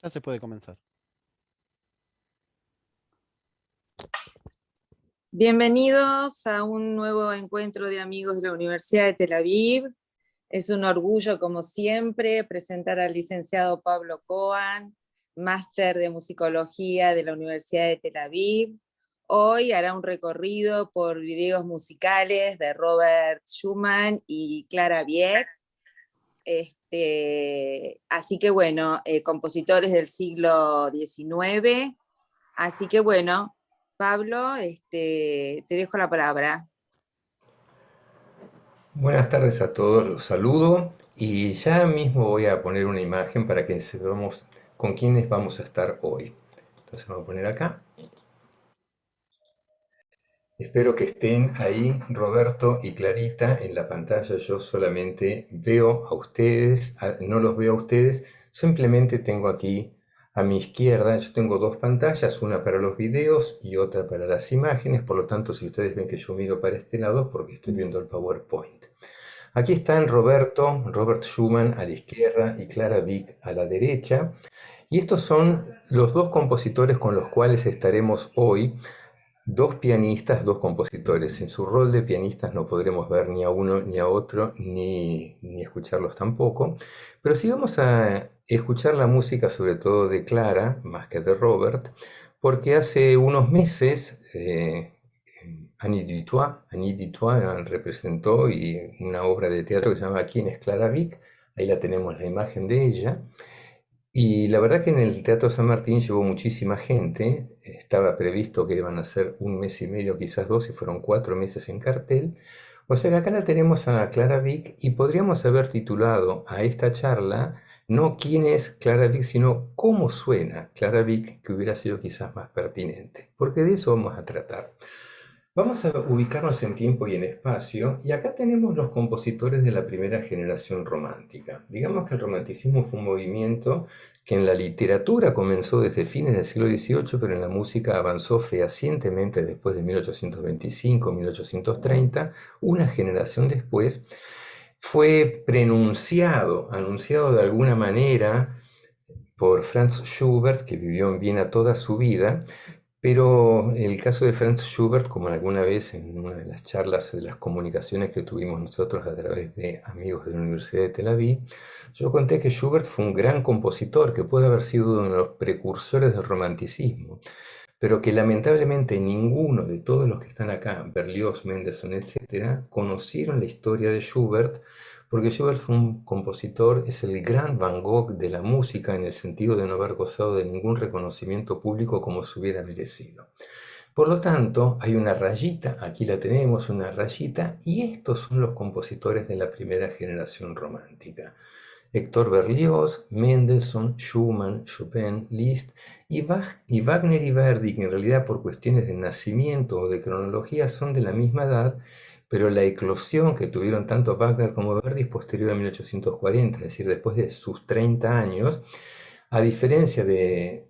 Ya se puede comenzar. Bienvenidos a un nuevo encuentro de amigos de la Universidad de Tel Aviv. Es un orgullo, como siempre, presentar al licenciado Pablo Cohen, máster de musicología de la Universidad de Tel Aviv. Hoy hará un recorrido por videos musicales de Robert Schumann y Clara Wieck. Así que bueno, compositores del siglo XIX. Así que bueno, Pablo, te dejo la palabra. Buenas tardes a todos, los saludo y ya mismo voy a poner una imagen para que sepamos con quiénes vamos a estar hoy. Entonces vamos a poner acá. Espero que estén ahí Roberto y Clarita en la pantalla. Yo solamente veo a ustedes, no los veo a ustedes, simplemente tengo aquí a mi izquierda, yo tengo dos pantallas, una para los videos y otra para las imágenes. Por lo tanto, si ustedes ven que yo miro para este lado es porque estoy viendo el PowerPoint. Aquí están Robert Schumann a la izquierda y Clara Wieck a la derecha. Y estos son los dos compositores con los cuales estaremos hoy, dos pianistas, dos compositores. En su rol de pianistas no podremos ver ni a uno ni a otro, ni escucharlos tampoco. Pero sí vamos a escuchar la música sobre todo de Clara, más que de Robert, porque hace unos meses Annie Ditois representó una obra de teatro que se llama ¿Quién es Clara Wieck? Ahí la tenemos la imagen de ella. Y la verdad que en el Teatro San Martín llevó muchísima gente. Estaba previsto que iban a ser un mes y medio, quizás dos, y fueron 4 meses en cartel. O sea que acá la tenemos a Clara Wieck y podríamos haber titulado a esta charla no quién es Clara Wieck, sino cómo suena Clara Wieck, que hubiera sido quizás más pertinente, porque de eso vamos a tratar. Vamos a ubicarnos en tiempo y en espacio, y acá tenemos los compositores de la primera generación romántica. Digamos que el romanticismo fue un movimiento que en la literatura comenzó desde fines del siglo XVIII, pero en la música avanzó fehacientemente después de 1825, 1830, una generación después. Fue anunciado de alguna manera por Franz Schubert, que vivió en Viena toda su vida, pero el caso de Franz Schubert, como alguna vez en una de las charlas, de las comunicaciones que tuvimos nosotros a través de amigos de la Universidad de Tel Aviv, yo conté que Schubert fue un gran compositor, que puede haber sido uno de los precursores del romanticismo, pero que lamentablemente ninguno de todos los que están acá, Berlioz, Mendelssohn, etc., conocieron la historia de Schubert, porque Schubert fue un compositor, es el gran Van Gogh de la música en el sentido de no haber gozado de ningún reconocimiento público como se hubiera merecido. Por lo tanto, hay una rayita, aquí la tenemos, una rayita, y estos son los compositores de la primera generación romántica. Héctor Berlioz, Mendelssohn, Schumann, Chopin, Liszt y Wagner y Verdi, que en realidad por cuestiones de nacimiento o de cronología son de la misma edad, pero la eclosión que tuvieron tanto Wagner como Verdi es posterior a 1840, es decir, después de sus 30 años, a diferencia de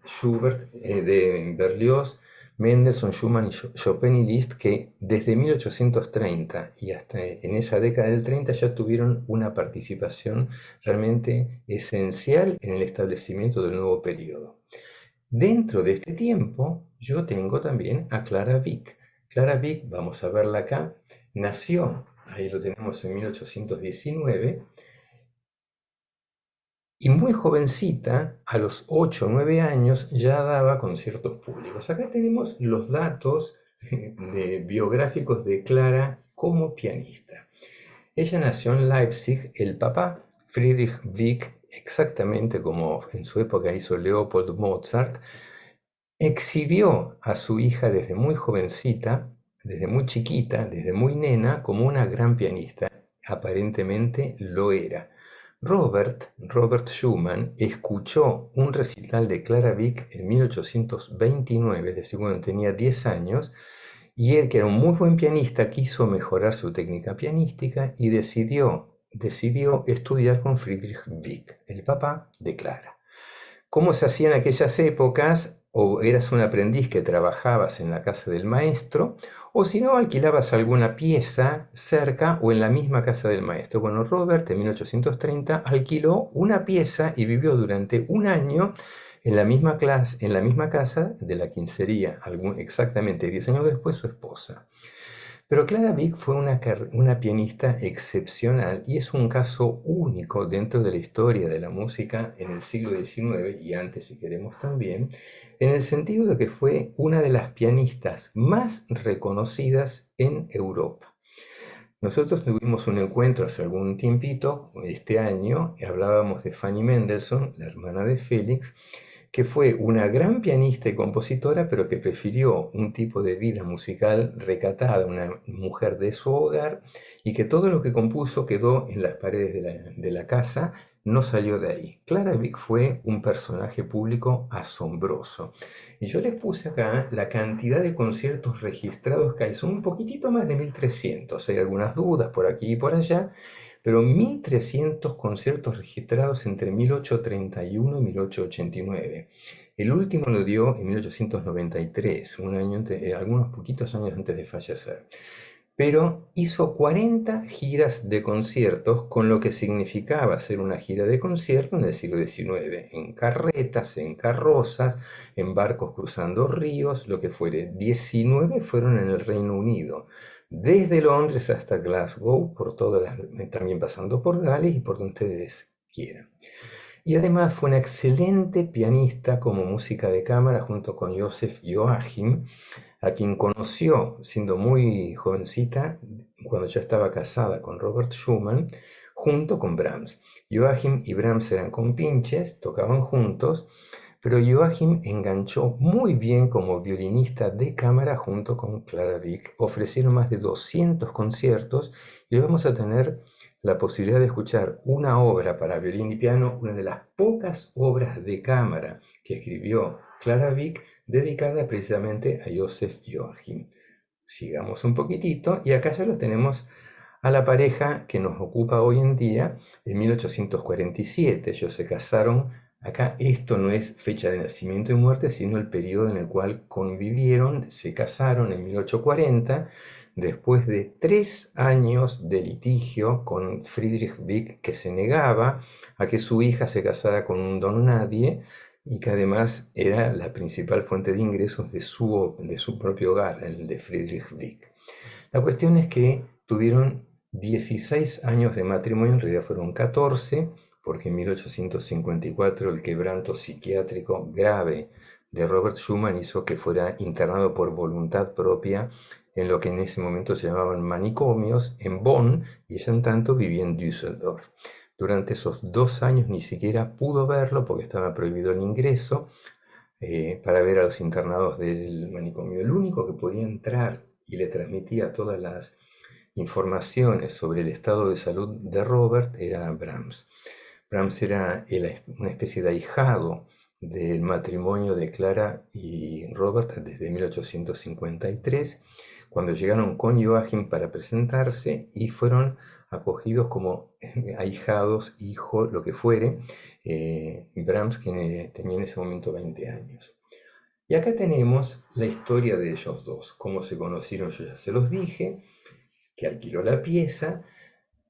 Schubert, de Berlioz, Mendelssohn, Schumann, Chopin y Liszt, que desde 1830 y hasta en esa década del 30 ya tuvieron una participación realmente esencial en el establecimiento del nuevo periodo. Dentro de este tiempo, yo tengo también a Clara Wieck. Clara Wieck, vamos a verla acá, nació, ahí lo tenemos en 1819, y muy jovencita, a los 8 o 9 años, ya daba conciertos públicos. Acá tenemos los datos biográficos de Clara como pianista. Ella nació en Leipzig, el papá, Friedrich Wieck, exactamente como en su época hizo Leopold Mozart, exhibió a su hija desde muy jovencita, desde muy chiquita, desde muy nena, como una gran pianista. Aparentemente lo era. Robert Schumann escuchó un recital de Clara Wieck en 1829, es decir, cuando tenía 10 años, y él, que era un muy buen pianista, quiso mejorar su técnica pianística y decidió estudiar con Friedrich Wieck, el papá de Clara. ¿Cómo se hacía en aquellas épocas? o eras un aprendiz que trabajabas en la casa del maestro, o si no, alquilabas alguna pieza cerca o en la misma casa del maestro. Bueno, Robert en 1830 alquiló una pieza y vivió durante un año en la misma en la misma casa de la quien sería exactamente 10 años después su esposa. Pero Clara Wieck fue una pianista excepcional y es un caso único dentro de la historia de la música en el siglo XIX y antes, si queremos también, en el sentido de que fue una de las pianistas más reconocidas en Europa. Nosotros tuvimos un encuentro hace algún tiempito, este año, y hablábamos de Fanny Mendelssohn, la hermana de Félix, que fue una gran pianista y compositora, pero que prefirió un tipo de vida musical recatada, una mujer de su hogar, y que todo lo que compuso quedó en las paredes de la casa, no salió de ahí. Clara Wieck fue un personaje público asombroso. Y yo les puse acá la cantidad de conciertos registrados que hay, son un poquitito más de 1300, hay algunas dudas por aquí y por allá, pero 1300 conciertos registrados entre 1831 y 1889. El último lo dio en 1893, un año algunos poquitos años antes de fallecer. Pero hizo 40 giras de conciertos, con lo que significaba hacer una gira de concierto en el siglo XIX, en carretas, en carrozas, en barcos cruzando ríos, lo que fuere. 19 fueron en el Reino Unido, desde Londres hasta Glasgow, también pasando por Gales y por donde ustedes quieran. Y además fue una excelente pianista como música de cámara junto con Joseph Joachim, a quien conoció siendo muy jovencita, cuando ya estaba casada con Robert Schumann, junto con Brahms. Joachim y Brahms eran compinches, tocaban juntos, pero Joachim enganchó muy bien como violinista de cámara junto con Clara Wieck. Ofrecieron más de 200 conciertos y hoy vamos a tener la posibilidad de escuchar una obra para violín y piano, una de las pocas obras de cámara que escribió Clara Wieck, dedicada precisamente a Joseph Joachim. Sigamos un poquitito y acá ya lo tenemos a la pareja que nos ocupa hoy en día. En 1847 ellos se casaron. Acá esto no es fecha de nacimiento y muerte, sino el periodo en el cual convivieron. Se casaron en 1840, después de 3 años de litigio con Friedrich Wieck, que se negaba a que su hija se casara con un don nadie y que además era la principal fuente de ingresos de su propio hogar, el de Friedrich Wieck. La cuestión es que tuvieron 16 años de matrimonio, en realidad fueron 14, porque en 1854 el quebranto psiquiátrico grave de Robert Schumann hizo que fuera internado por voluntad propia en lo que en ese momento se llamaban manicomios en Bonn, y ella en tanto vivía en Düsseldorf. Durante esos 2 años ni siquiera pudo verlo porque estaba prohibido el ingreso para ver a los internados del manicomio. El único que podía entrar y le transmitía todas las informaciones sobre el estado de salud de Robert era Brahms. Brahms era una especie de ahijado del matrimonio de Clara y Robert desde 1853, cuando llegaron con Joachim para presentarse y fueron acogidos como ahijados, hijo, lo que fuere, Brahms, que tenía en ese momento 20 años. Y acá tenemos la historia de ellos dos, cómo se conocieron, yo ya se los dije, que alquiló la pieza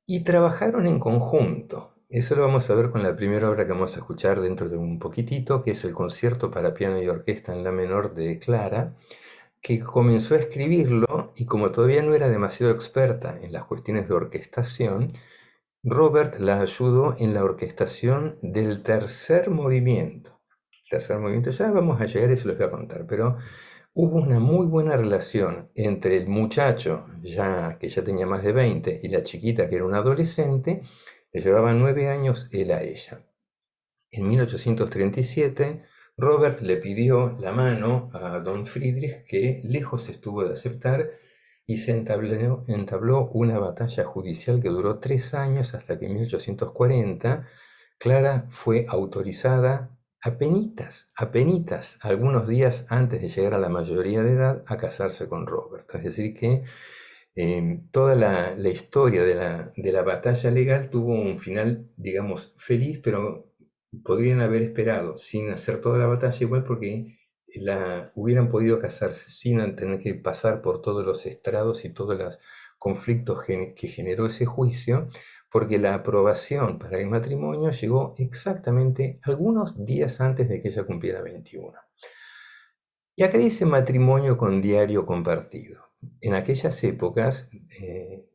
y trabajaron en conjunto. Eso lo vamos a ver con la primera obra que vamos a escuchar dentro de un poquitito, que es el concierto para piano y orquesta en la menor de Clara, que comenzó a escribirlo y como todavía no era demasiado experta en las cuestiones de orquestación, Robert la ayudó en la orquestación del tercer movimiento. Tercer movimiento, ya vamos a llegar y se los voy a contar, pero hubo una muy buena relación entre el muchacho, que ya tenía más de 20, y la chiquita, que era una adolescente, le llevaba 9 años él a ella. En 1837, Robert le pidió la mano a don Friedrich, que lejos estuvo de aceptar, y se entabló una batalla judicial que duró 3 años hasta que en 1840 Clara fue autorizada apenitas, algunos días antes de llegar a la mayoría de edad, a casarse con Robert. Es decir que toda la historia de la batalla legal tuvo un final, digamos, feliz, pero podrían haber esperado sin hacer toda la batalla igual porque hubieran podido casarse sin tener que pasar por todos los estrados y todos los conflictos que generó ese juicio, porque la aprobación para el matrimonio llegó exactamente algunos días antes de que ella cumpliera 21. Y acá dice matrimonio con diario compartido. En aquellas épocas,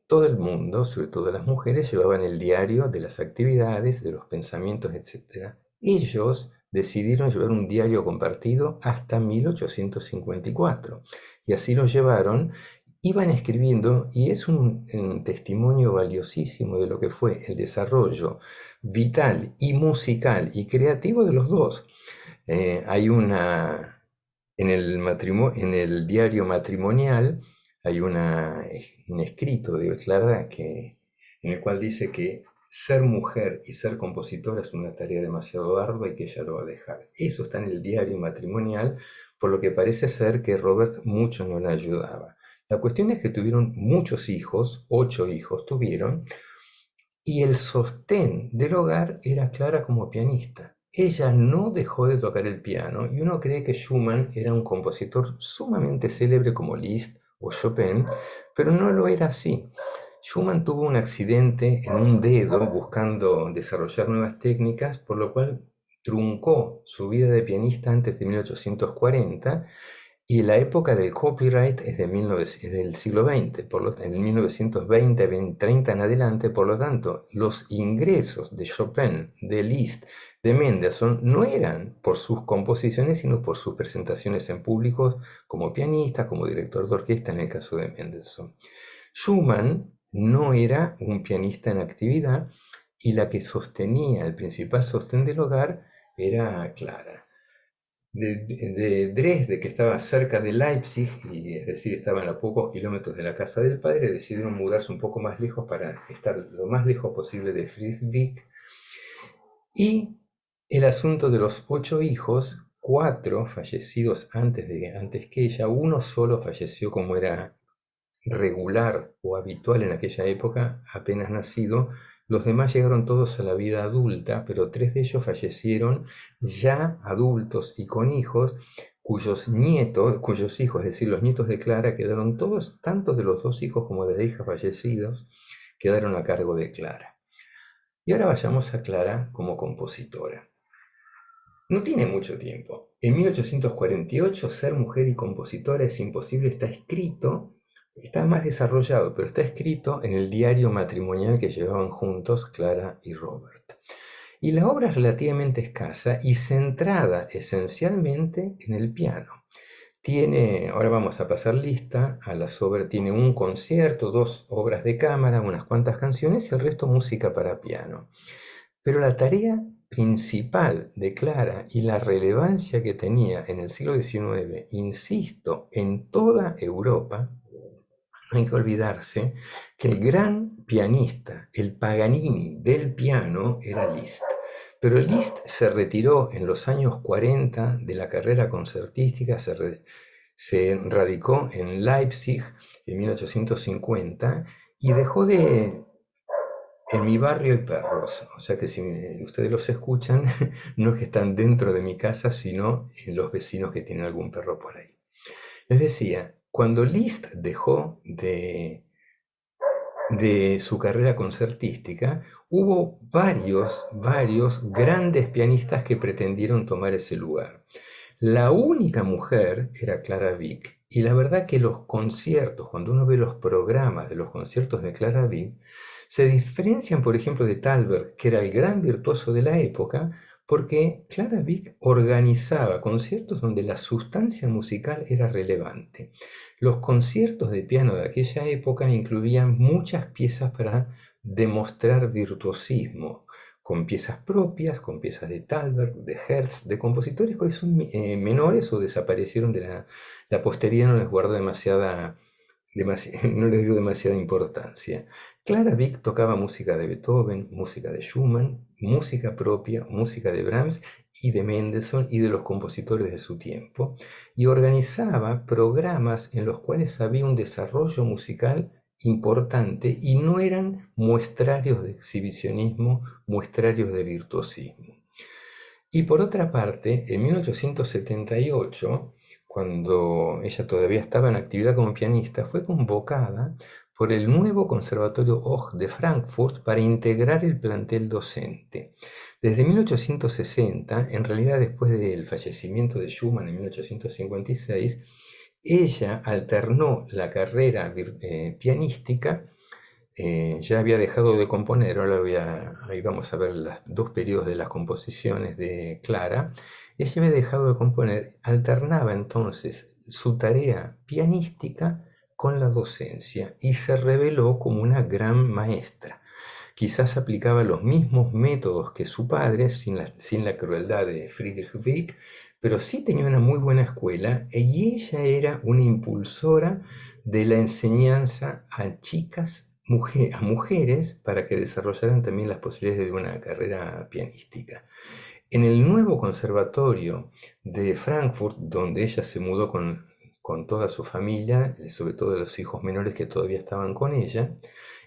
todo el mundo, sobre todo las mujeres, llevaban el diario de las actividades, de los pensamientos, etc. Ellos decidieron llevar un diario compartido hasta 1854. Y así lo llevaron, iban escribiendo, y es un testimonio valiosísimo de lo que fue el desarrollo vital y musical y creativo de los dos. Hay en el diario matrimonial hay un escrito de Clara en el cual dice que ser mujer y ser compositora es una tarea demasiado ardua y que ella lo va a dejar. Eso está en el diario matrimonial, por lo que parece ser que Robert mucho no la ayudaba. La cuestión es que tuvieron muchos hijos, 8 hijos tuvieron, y el sostén del hogar era Clara como pianista. Ella no dejó de tocar el piano y uno cree que Schumann era un compositor sumamente célebre como Liszt o Chopin, pero no lo era así. Schumann tuvo un accidente en un dedo buscando desarrollar nuevas técnicas, por lo cual truncó su vida de pianista antes de 1840 y la época del copyright es del siglo XX, en 1920, 30 en adelante, por lo tanto, los ingresos de Chopin, de Liszt, de Mendelssohn no eran por sus composiciones, sino por sus presentaciones en público como pianista, como director de orquesta en el caso de Mendelssohn. Schumann no era un pianista en actividad y la que sostenía el principal sostén del hogar era Clara de Dresde, que estaba cerca de Leipzig, y es decir, estaban a pocos kilómetros de la casa del padre, decidieron mudarse un poco más lejos para estar lo más lejos posible de Friedrich. Y el asunto de los 8 hijos, 4 fallecidos antes que ella, uno solo falleció como era regular o habitual en aquella época, apenas nacido. Los demás llegaron todos a la vida adulta, pero 3 de ellos fallecieron ya adultos y con hijos, cuyos hijos, es decir, los nietos de Clara, quedaron todos, tanto de los 2 hijos como de la hija fallecidos, quedaron a cargo de Clara. Y ahora vayamos a Clara como compositora. No tiene mucho tiempo. En 1848, ser mujer y compositora es imposible, está escrito. Está más desarrollado, pero está escrito en el diario matrimonial que llevaban juntos Clara y Robert. Y la obra es relativamente escasa y centrada esencialmente en el piano. Ahora vamos a pasar lista a las obras, tiene un concierto, 2 obras de cámara, unas cuantas canciones y el resto música para piano. Pero la tarea principal de Clara y la relevancia que tenía en el siglo XIX, insisto, en toda Europa, no hay que olvidarse que el gran pianista, el Paganini del piano, era Liszt. Pero Liszt se retiró en los años 40 de la carrera concertística, se radicó en Leipzig en 1850 y dejó de... En mi barrio hay perros, o sea que si ustedes los escuchan, no es que están dentro de mi casa, sino en los vecinos que tienen algún perro por ahí. Les decía, cuando Liszt dejó de su carrera concertística, hubo varios grandes pianistas que pretendieron tomar ese lugar. La única mujer era Clara Wieck, y la verdad que los conciertos, cuando uno ve los programas de los conciertos de Clara Wieck, se diferencian, por ejemplo, de Thalberg, que era el gran virtuoso de la época, porque Clara Wieck organizaba conciertos donde la sustancia musical era relevante. Los conciertos de piano de aquella época incluían muchas piezas para demostrar virtuosismo, con piezas propias, con piezas de Thalberg, de Herz, de compositores que hoy son menores o desaparecieron de la posteridad, no les guardó no les dio demasiada importancia. Clara Wieck tocaba música de Beethoven, música de Schumann, música propia, música de Brahms y de Mendelssohn y de los compositores de su tiempo, y organizaba programas en los cuales había un desarrollo musical importante y no eran muestrarios de exhibicionismo, muestrarios de virtuosismo. Y por otra parte, en 1878, cuando ella todavía estaba en actividad como pianista, fue convocada por el nuevo Conservatorio Hoch de Frankfurt para integrar el plantel docente. Desde 1860, en realidad después del fallecimiento de Schumann en 1856, ella alternó la carrera pianística. Ya había dejado de componer, ahí vamos a ver los dos periodos de las composiciones de Clara. Ella había dejado de componer, alternaba entonces su tarea pianística con la docencia y se reveló como una gran maestra. Quizás aplicaba los mismos métodos que su padre, sin la crueldad de Friedrich Wieck, pero sí tenía una muy buena escuela y ella era una impulsora de la enseñanza a chicas, a mujeres, para que desarrollaran también las posibilidades de una carrera pianística. En el nuevo conservatorio de Frankfurt, donde ella se mudó con toda su familia, sobre todo los hijos menores que todavía estaban con ella,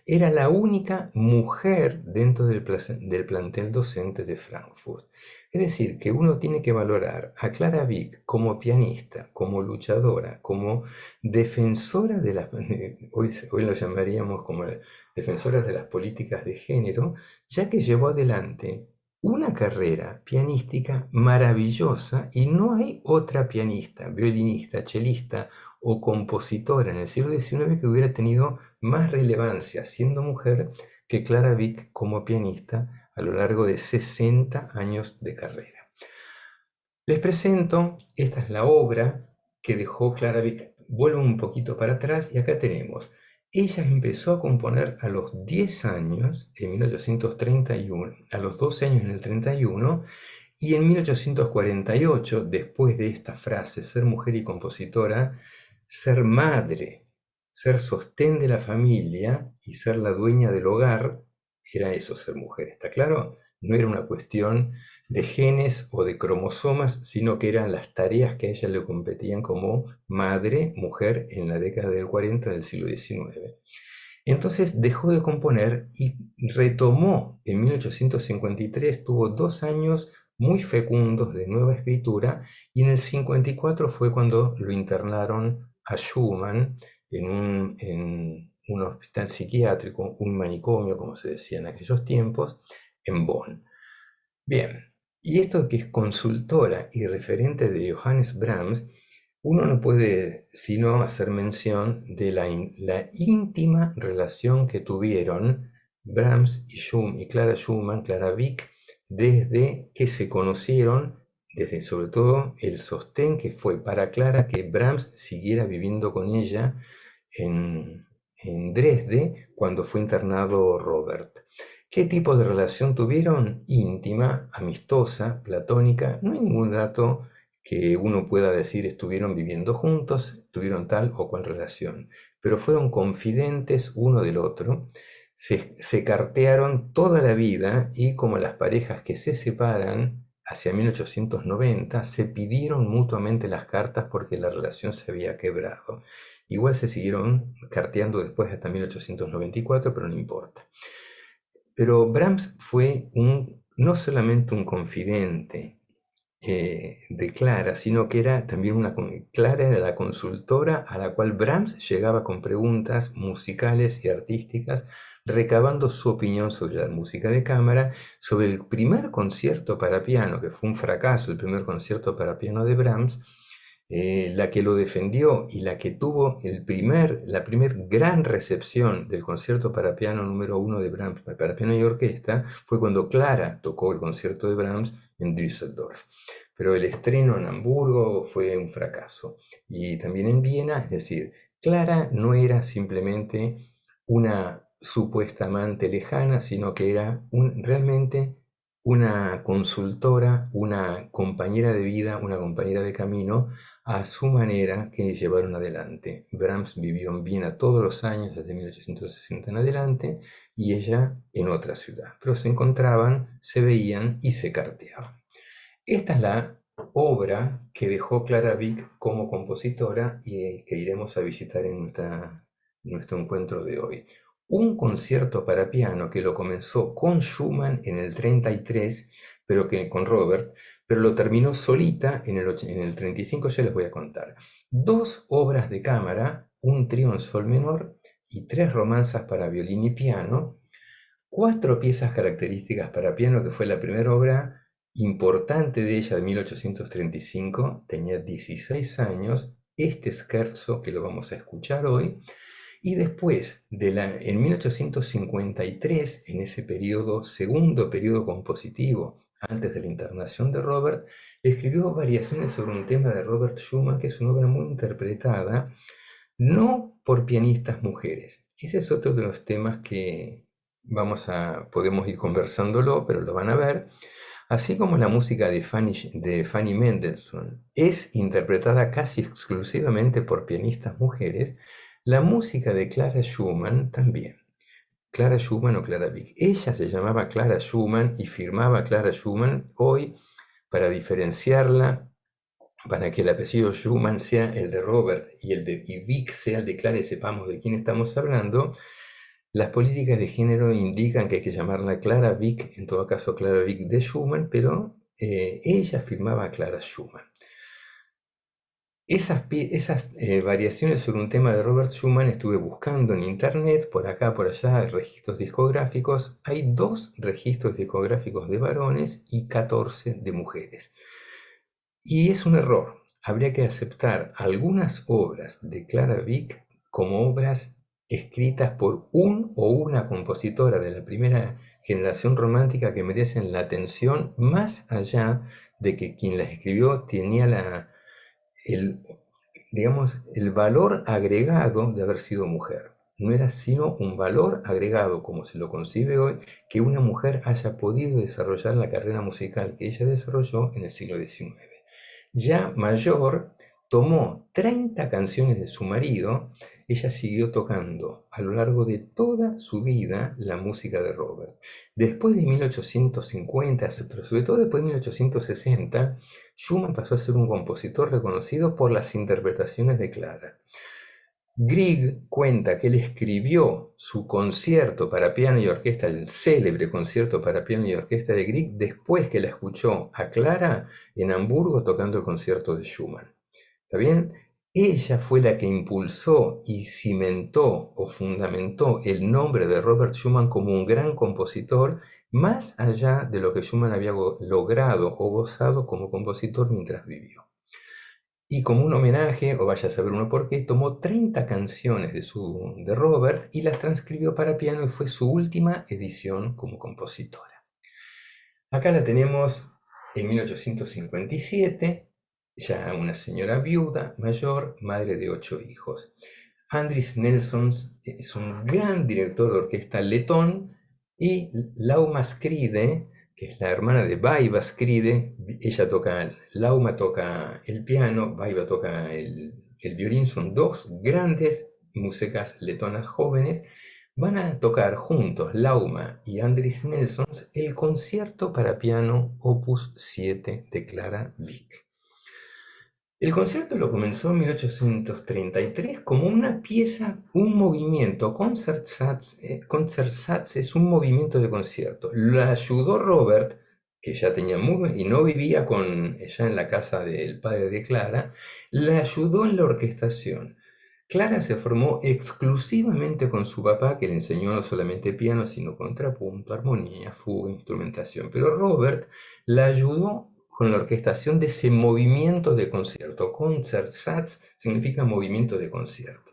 era la única mujer dentro del plantel docente de Frankfurt. Es decir, que uno tiene que valorar a Clara Wieck como pianista, como luchadora, como defensora de las, hoy lo llamaríamos como defensora de las políticas de género, ya que llevó adelante una carrera pianística maravillosa y no hay otra pianista, violinista, chelista o compositora en el siglo XIX que hubiera tenido más relevancia siendo mujer que Clara Wieck como pianista a lo largo de 60 años de carrera. Les presento, esta es la obra que dejó Clara Wieck. Vuelvo un poquito para atrás y acá tenemos. Ella empezó a componer a los 10 años, en 1831, a los 12 años en el 31, y en 1848, después de esta frase, ser mujer y compositora, ser madre, ser sostén de la familia y ser la dueña del hogar, era eso ser mujer, ¿está claro? No era una cuestión de genes o de cromosomas, sino que eran las tareas que a ella le competían como madre, mujer, en la década del 40 del siglo XIX. Entonces dejó de componer y retomó en 1853, tuvo 2 años muy fecundos de nueva escritura, y en el 54 fue cuando lo internaron a Schumann en un hospital psiquiátrico, un manicomio, como se decía en aquellos tiempos, en Bonn. Bien, y esto que es consultora y referente de Johannes Brahms, uno no puede sino hacer mención de la íntima relación que tuvieron Brahms y Clara Schumann, Clara Wieck, desde que se conocieron, desde sobre todo el sostén que fue para Clara que Brahms siguiera viviendo con ella en, en Dresde cuando fue internado Robert. ¿Qué tipo de relación tuvieron? Íntima, amistosa, platónica. No hay ningún dato que uno pueda decir estuvieron viviendo juntos, tuvieron tal o cual relación, pero fueron confidentes uno del otro, se cartearon toda la vida y como las parejas que se separan hacia 1890 se pidieron mutuamente las cartas porque la relación se había quebrado. Igual se siguieron carteando después hasta 1894, pero no importa. Pero Brahms fue no solamente un confidente de Clara, sino que era también Clara era la consultora a la cual Brahms llegaba con preguntas musicales y artísticas, recabando su opinión sobre la música de cámara, sobre el primer concierto para piano, que fue un fracaso, el primer concierto para piano de Brahms. La que lo defendió y la que tuvo la primer gran recepción del concierto para piano número 1 de Brahms, para piano y orquesta, fue cuando Clara tocó el concierto de Brahms en Düsseldorf. Pero el estreno en Hamburgo fue un fracaso. Y también en Viena, es decir, Clara no era simplemente una supuesta amante lejana, sino que era realmente una consultora, una compañera de vida, una compañera de camino a su manera que llevaron adelante. Brahms vivió en Viena todos los años, desde 1860 en adelante, y ella en otra ciudad. Pero se encontraban, se veían y se carteaban. Esta es la obra que dejó Clara Wieck como compositora y que iremos a visitar en nuestro encuentro de hoy. un concierto para piano que lo comenzó con Schumann en el 33, pero que con Robert, pero lo terminó solita en el 35, ya les voy a contar. Dos obras de cámara, un trío en sol menor y tres romanzas para violín y piano, cuatro piezas características para piano, que fue la primera obra importante de ella de 1835, tenía 16 años, este scherzo que lo vamos a escuchar hoy, y después, en 1853, en ese periodo, segundo periodo compositivo, antes de la internación de Robert, escribió variaciones sobre un tema de Robert Schumann, que es una obra muy interpretada, no por pianistas mujeres. Ese es otro de los temas que podemos ir conversándolo, pero lo van a ver. Así como la música de Fanny Mendelssohn es interpretada casi exclusivamente por pianistas mujeres, la música de Clara Schumann también. Clara Schumann o Clara Wieck. Ella se llamaba Clara Schumann y firmaba Clara Schumann. Hoy, para diferenciarla, para que el apellido Schumann sea el de Robert y el de Wieck sea el de Clara y sepamos de quién estamos hablando, las políticas de género indican que hay que llamarla Clara Wieck, en todo caso Clara Wieck de Schumann, pero ella firmaba Clara Schumann. Esas variaciones sobre un tema de Robert Schumann estuve buscando en internet, por acá, por allá, registros discográficos. Hay 2 registros discográficos de varones y 14 de mujeres. Y es un error. Habría que aceptar algunas obras de Clara Wieck como obras escritas por un o una compositora de la primera generación romántica que merecen la atención más allá de que quien las escribió tenía el, digamos, el valor agregado de haber sido mujer. No era sino un valor agregado, como se lo concibe hoy, que una mujer haya podido desarrollar la carrera musical que ella desarrolló en el siglo XIX. Ya mayor, tomó 30 canciones de su marido, ella siguió tocando a lo largo de toda su vida la música de Robert. Después de 1850, pero sobre todo después de 1860, Schumann pasó a ser un compositor reconocido por las interpretaciones de Clara. Grieg cuenta que él escribió su concierto para piano y orquesta, el célebre concierto para piano y orquesta de Grieg, después que la escuchó a Clara en Hamburgo tocando el concierto de Schumann. ¿Está bien? Ella fue la que impulsó y cimentó o fundamentó el nombre de Robert Schumann como un gran compositor, más allá de lo que Schumann había logrado o gozado como compositor mientras vivió. Y como un homenaje, o vaya a saber uno por qué, tomó 30 canciones de Robert y las transcribió para piano y fue su última edición como compositora. Acá la tenemos en 1857, ya una señora viuda, mayor, madre de 8 hijos. Andris Nelson es un gran director de orquesta letón y Lauma Skride, que es la hermana de Baiva Skride, Lauma toca el piano, Baiva toca el violín, son 2 grandes músicas letonas jóvenes, van a tocar juntos Lauma y Andris Nelson el concierto para piano Opus 7 de Clara Wieck. El concierto lo comenzó en 1833 como una pieza, un movimiento. Concertsatz es un movimiento de concierto. Lo ayudó Robert, que ya tenía y no vivía ya en la casa del padre de Clara, la ayudó en la orquestación. Clara se formó exclusivamente con su papá, que le enseñó no solamente piano, sino contrapunto, armonía, fuga, instrumentación. Pero Robert la ayudó con la orquestación de ese movimiento de concierto. Concertsatz significa movimiento de concierto.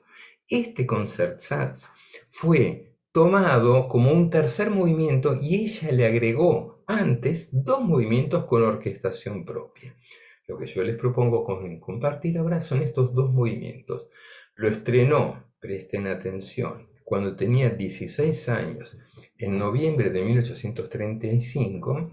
Este concertsatz fue tomado como un tercer movimiento y ella le agregó antes 2 movimientos con orquestación propia. Lo que yo les propongo compartir ahora son estos 2 movimientos. Lo estrenó, presten atención, cuando tenía 16 años, en noviembre de 1835,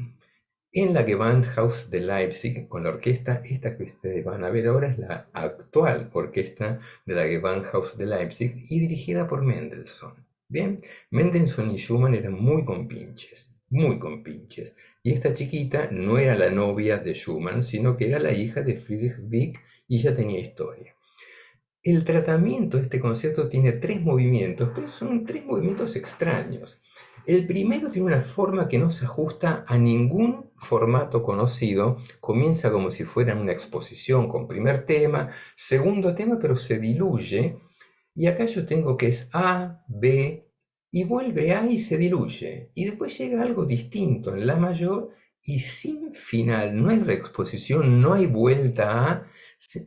en la Gewandhaus de Leipzig, con la orquesta, esta que ustedes van a ver ahora es la actual orquesta de la Gewandhaus de Leipzig y dirigida por Mendelssohn. Bien, Mendelssohn y Schumann eran muy compinches, muy compinches. Y esta chiquita no era la novia de Schumann, sino que era la hija de Friedrich Wieck y ya tenía historia. El tratamiento de este concierto tiene tres movimientos, pero son tres movimientos extraños. El primero tiene una forma que no se ajusta a ningún formato conocido. Comienza como si fuera una exposición con primer tema, segundo tema, pero se diluye. Y acá yo tengo que es A, B, y vuelve A y se diluye. Y después llega algo distinto en La mayor y sin final. No hay reexposición, no hay vuelta a.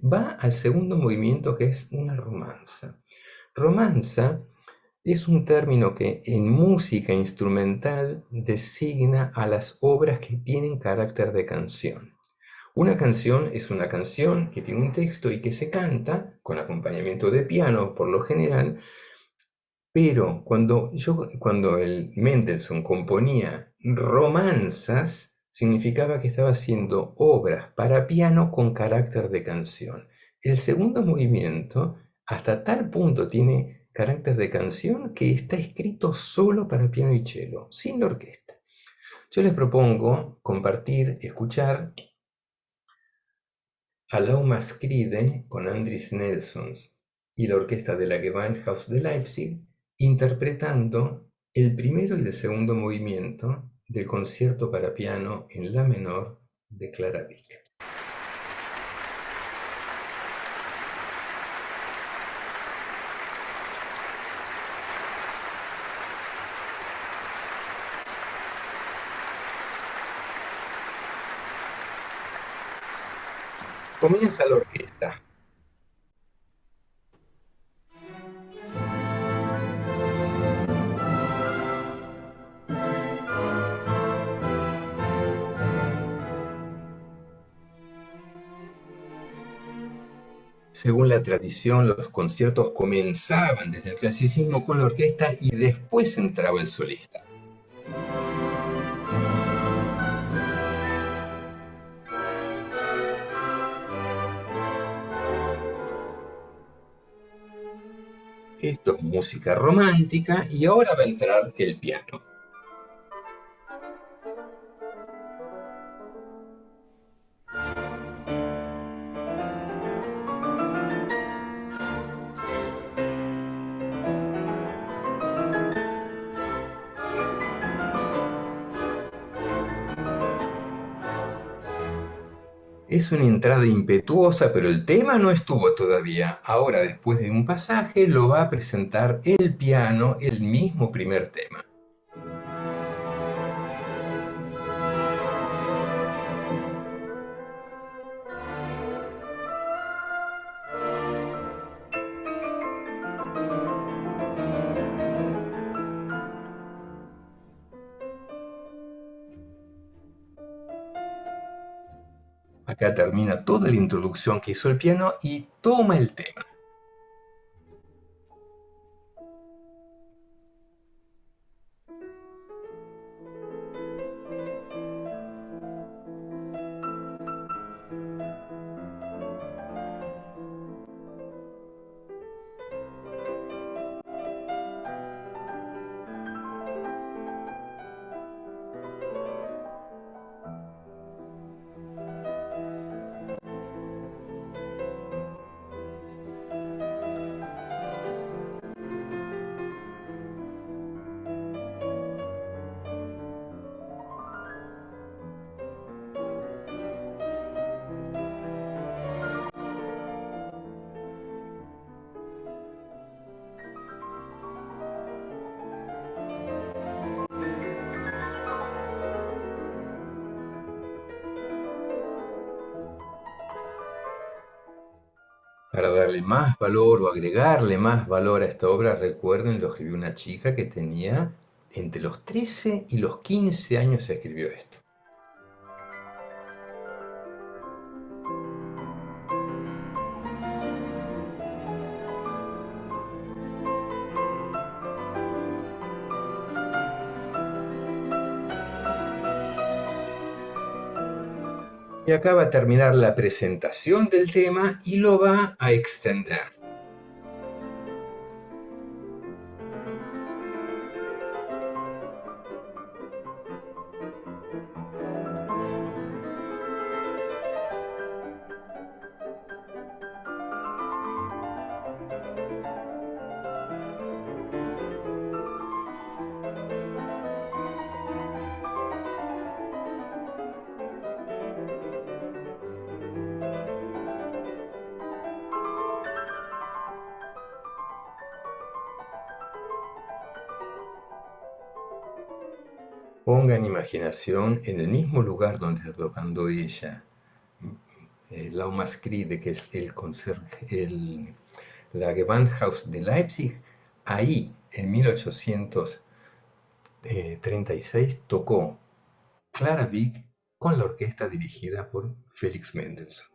Va al segundo movimiento que es una romanza. Romanza es un término que en música instrumental designa a las obras que tienen carácter de canción. Una canción es una canción que tiene un texto y que se canta con acompañamiento de piano por lo general, pero cuando el Mendelssohn componía romanzas, significaba que estaba haciendo obras para piano con carácter de canción. El segundo movimiento, hasta tal punto tiene carácter de canción que está escrito solo para piano y cello, sin la orquesta. Yo les propongo compartir, escuchar a Lauma Skride con Andris Nelsons y la orquesta de la Gewandhaus de Leipzig interpretando el primero y el segundo movimiento del concierto para piano en la menor de Clara Wieck. Comienza la orquesta. Según la tradición, los conciertos comenzaban desde el clasicismo con la orquesta y después entraba el solista. Esto es música romántica y ahora va a entrar el piano. Es una entrada impetuosa, pero el tema no estuvo todavía. Ahora, después de un pasaje, lo va a presentar el piano, el mismo primer tema. Acá termina toda la introducción que hizo el piano y toma el tema. Para darle más valor o agregarle más valor a esta obra, recuerden, lo escribió una chica que tenía entre los 13 y los 15 años escribió esto. Y acá va a terminar la presentación del tema y lo va a extender. pongan imaginación en el mismo lugar donde está tocando ella, Laumas Creed, que es la Gewandhaus de Leipzig. Ahí, en 1836, tocó Clara Wieck con la orquesta dirigida por Felix Mendelssohn.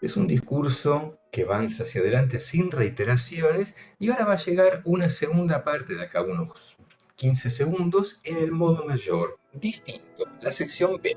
Es un discurso que avanza hacia adelante sin reiteraciones y ahora va a llegar una segunda parte de acá a unos 15 segundos en el modo mayor, distinto, la sección B.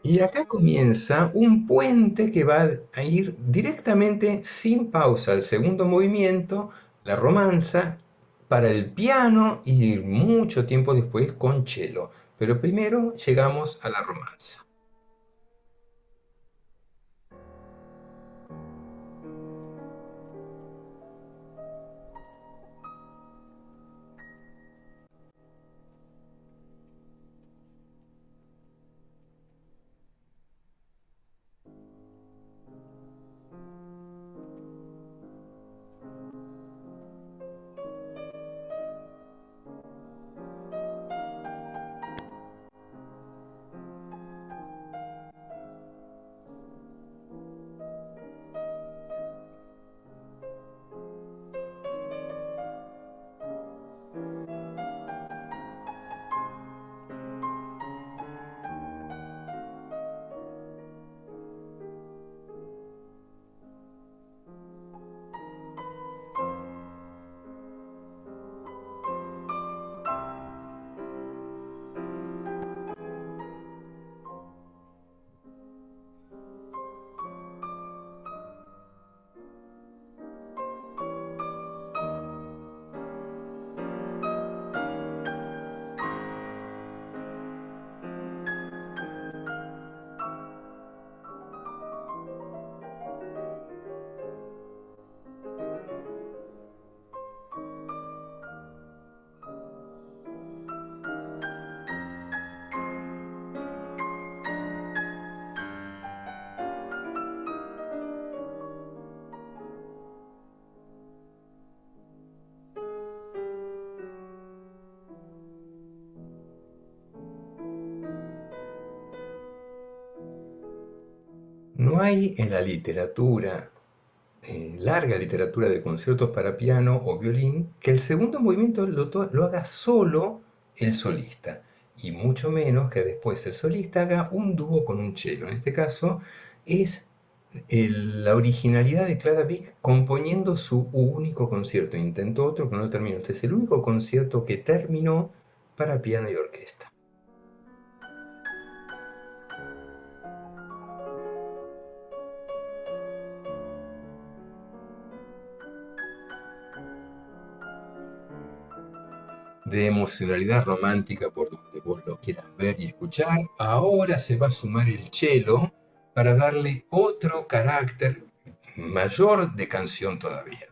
Y acá comienza un puente que va a ir directamente sin pausa al segundo movimiento, la romanza, para el piano y mucho tiempo después con cello. Pero primero llegamos a la romanza. No hay en la literatura, larga literatura de conciertos para piano o violín, que el segundo movimiento lo haga solo el solista, y mucho menos que después el solista haga un dúo con un cello. En este caso es la originalidad de Clara Wieck componiendo su único concierto. Intentó otro que no terminó. Este es el único concierto que terminó para piano y orquesta. De emocionalidad romántica por donde vos lo quieras ver y escuchar, ahora se va a sumar el cello para darle otro carácter mayor de canción todavía.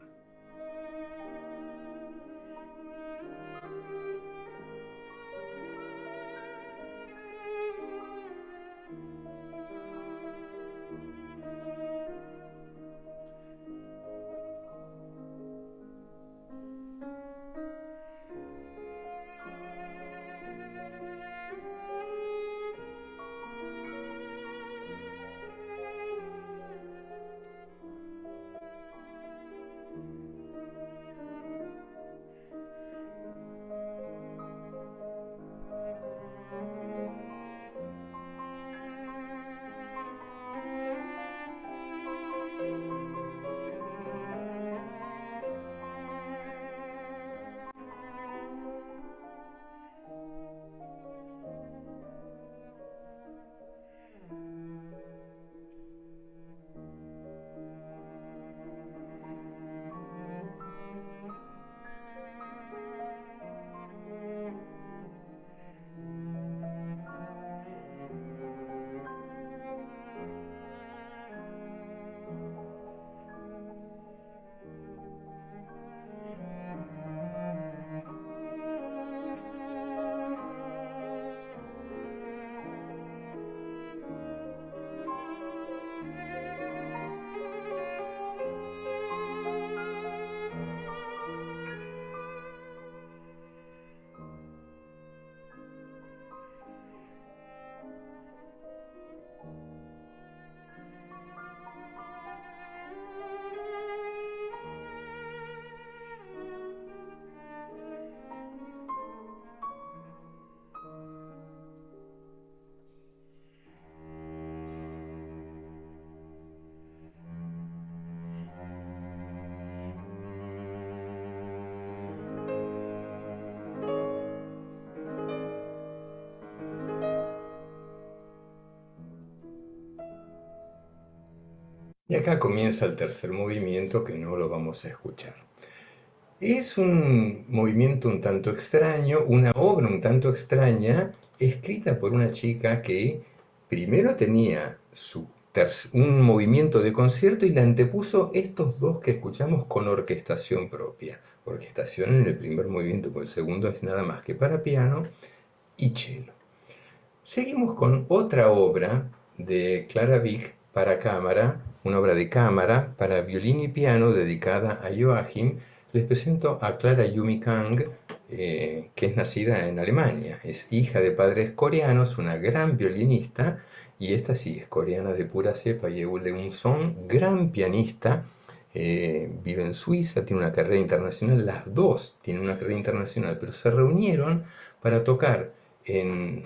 Y acá comienza el tercer movimiento que no lo vamos a escuchar. Es un movimiento un tanto extraño, una obra un tanto extraña, escrita por una chica que primero tenía un movimiento de concierto y le antepuso estos dos que escuchamos con orquestación propia. Orquestación en el primer movimiento, porque el segundo es nada más que para piano y cello. Seguimos con otra obra de Clara Wieck para cámara, una obra de cámara para violín y piano dedicada a Joachim. Les presento a Clara Yumi Kang, que es nacida en Alemania. Es hija de padres coreanos, una gran violinista, y esta sí es coreana de pura cepa, Yeul un son, gran pianista. Vive en Suiza, tiene una carrera internacional, las dos tienen una carrera internacional, pero se reunieron para tocar en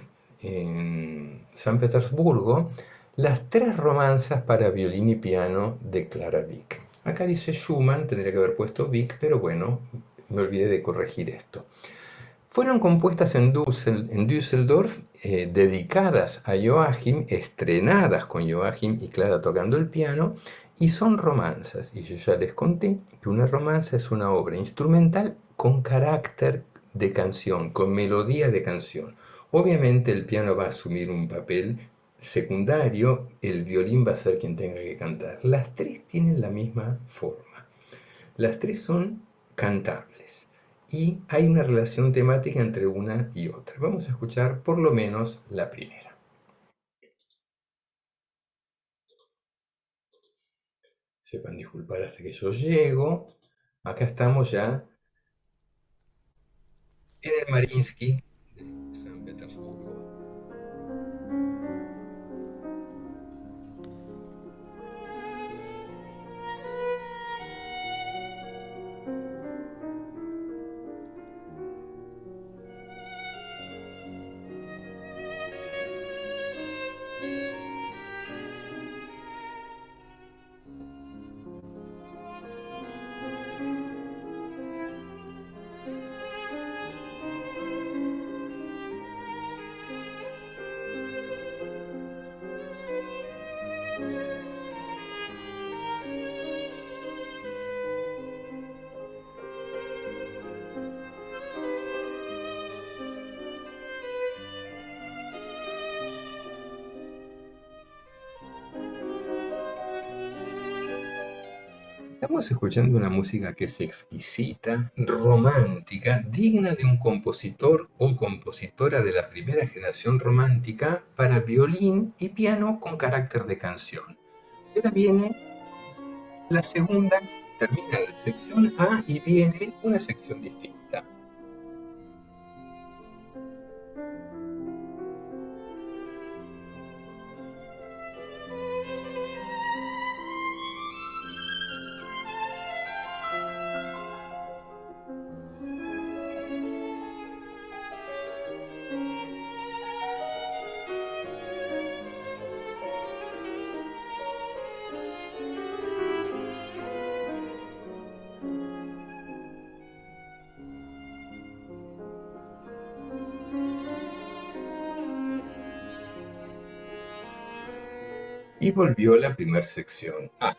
San Petersburgo las tres romanzas para violín y piano de Clara Wieck. Acá dice Schumann, tendría que haber puesto Wieck, pero bueno, me olvidé de corregir esto. Fueron compuestas en Düsseldorf, dedicadas a Joachim, estrenadas con Joachim y Clara tocando el piano, y son romanzas. Y yo ya les conté que una romanza es una obra instrumental con carácter de canción, con melodía de canción. Obviamente el piano va a asumir un papel secundario, el violín va a ser quien tenga que cantar. Las tres tienen la misma forma. Las tres son cantables y hay una relación temática entre una y otra. Vamos a escuchar por lo menos la primera. Sepan disculpar hasta que yo llego. Acá estamos ya en el Mariinsky de San Petersburgo. Estamos escuchando una música que es exquisita, romántica, digna de un compositor o compositora de la primera generación romántica para violín y piano con carácter de canción. Ahora viene la segunda, termina la sección A y viene una sección distinta. Y volvió la primera sección A.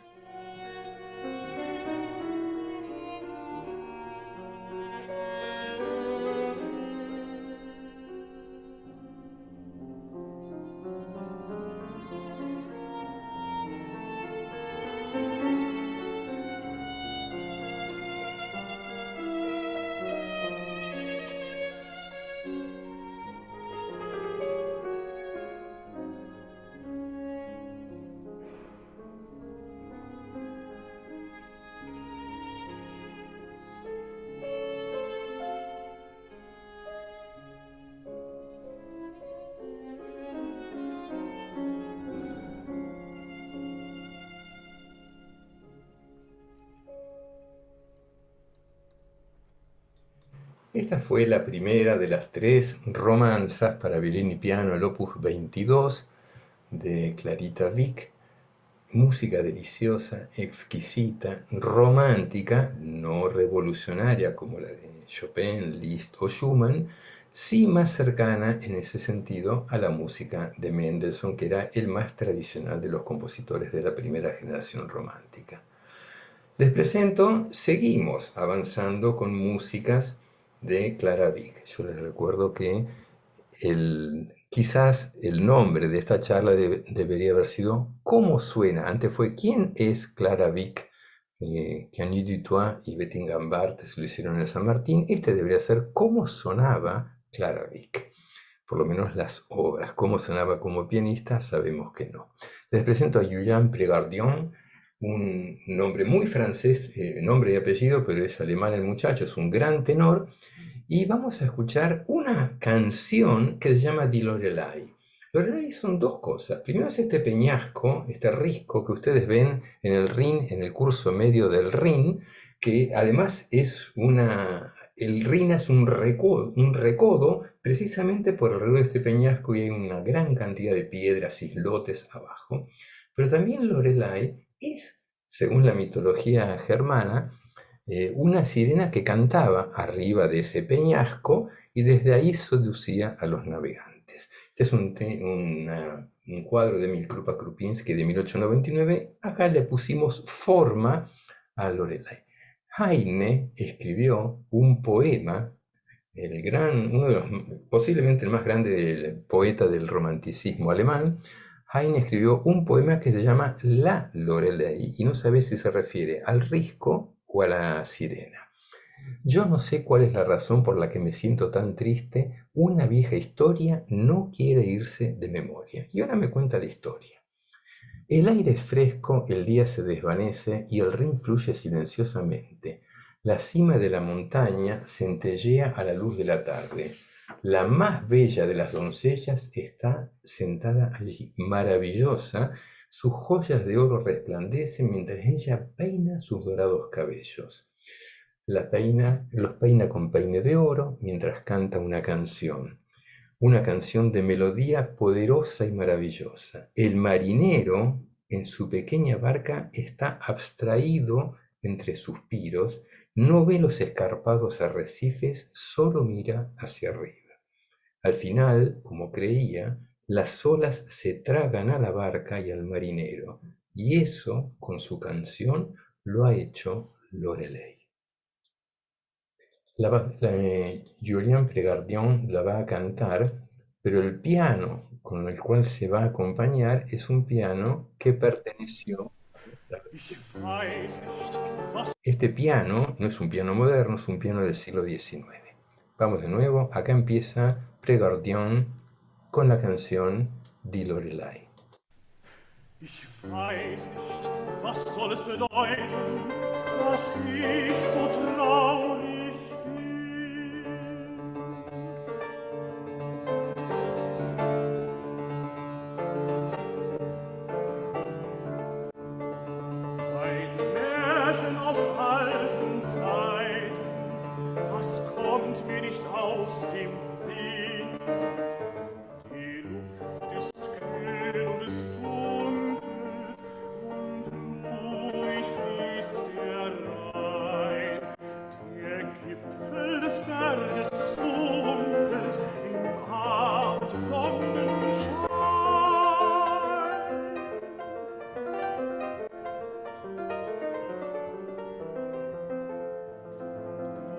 Esta fue la primera de las tres romanzas para violín y piano, el opus 22 de Clarita Wieck. Música deliciosa, exquisita, romántica, no revolucionaria como la de Chopin, Liszt o Schumann, sí más cercana en ese sentido a la música de Mendelssohn, que era el más tradicional de los compositores de la primera generación romántica. Les presento, seguimos avanzando con músicas de Clara Wieck. Yo les recuerdo que quizás el nombre de esta charla debería haber sido ¿Cómo suena? Antes fue ¿Quién es Clara Wieck? Que Annie Dutoit y Bettingham Barthes lo hicieron en el San Martín. Este debería ser ¿Cómo sonaba Clara Wieck? Por lo menos las obras. ¿Cómo sonaba como pianista? Sabemos que no. Les presento a Julien Prégardion, un nombre muy francés, nombre y apellido, pero es alemán el muchacho, es un gran tenor. Y vamos a escuchar una canción que se llama Di Lorelai. Lorelai son dos cosas. Primero es este peñasco, este risco que ustedes ven en el Rin, en el curso medio del Rin, que además es el Rin es un recodo precisamente por alrededor de este peñasco y hay una gran cantidad de piedras, islotes abajo. Pero también Lorelai es, según la mitología germana, una sirena que cantaba arriba de ese peñasco y desde ahí seducía a los navegantes. Este es un cuadro de Milkrupa Krupinski de 1899. Acá le pusimos forma a Lorelai. Heine escribió un poema, posiblemente el más grande poeta del romanticismo alemán. Heine escribió un poema que se llama La Lorelei y no sabe si se refiere al risco o a la sirena. Yo no sé cuál es la razón por la que me siento tan triste. Una vieja historia no quiere irse de memoria. Y ahora me cuenta la historia. El aire es fresco, el día se desvanece y el Rin fluye silenciosamente. La cima de la montaña centellea a la luz de la tarde. La más bella de las doncellas está sentada allí, maravillosa. Sus joyas de oro resplandecen mientras ella peina sus dorados cabellos. Los peina con peine de oro mientras canta una canción de melodía poderosa y maravillosa. El marinero en su pequeña barca está abstraído entre suspiros, no ve los escarpados arrecifes, solo mira hacia arriba. Al final, como creía, las olas se tragan a la barca y al marinero, y eso, con su canción, lo ha hecho Lorelei. Julien Prégardion la va a cantar, pero el piano con el cual se va a acompañar es un piano que perteneció. Este piano no es un piano moderno, es un piano del siglo XIX. Vamos de nuevo, acá empieza Prégardion con la canción Di Lorelai. Ich weiß nicht, was soll es bedeuten, dass ich so traurig bin. Ein Märchen aus alten Zeiten, das kommt mir nicht aus dem Sinn. Die Luft ist kühl und es dunkel und ruhig fließt der Rhein. Der Gipfel des Berges funkelt im Abendsonnenschein.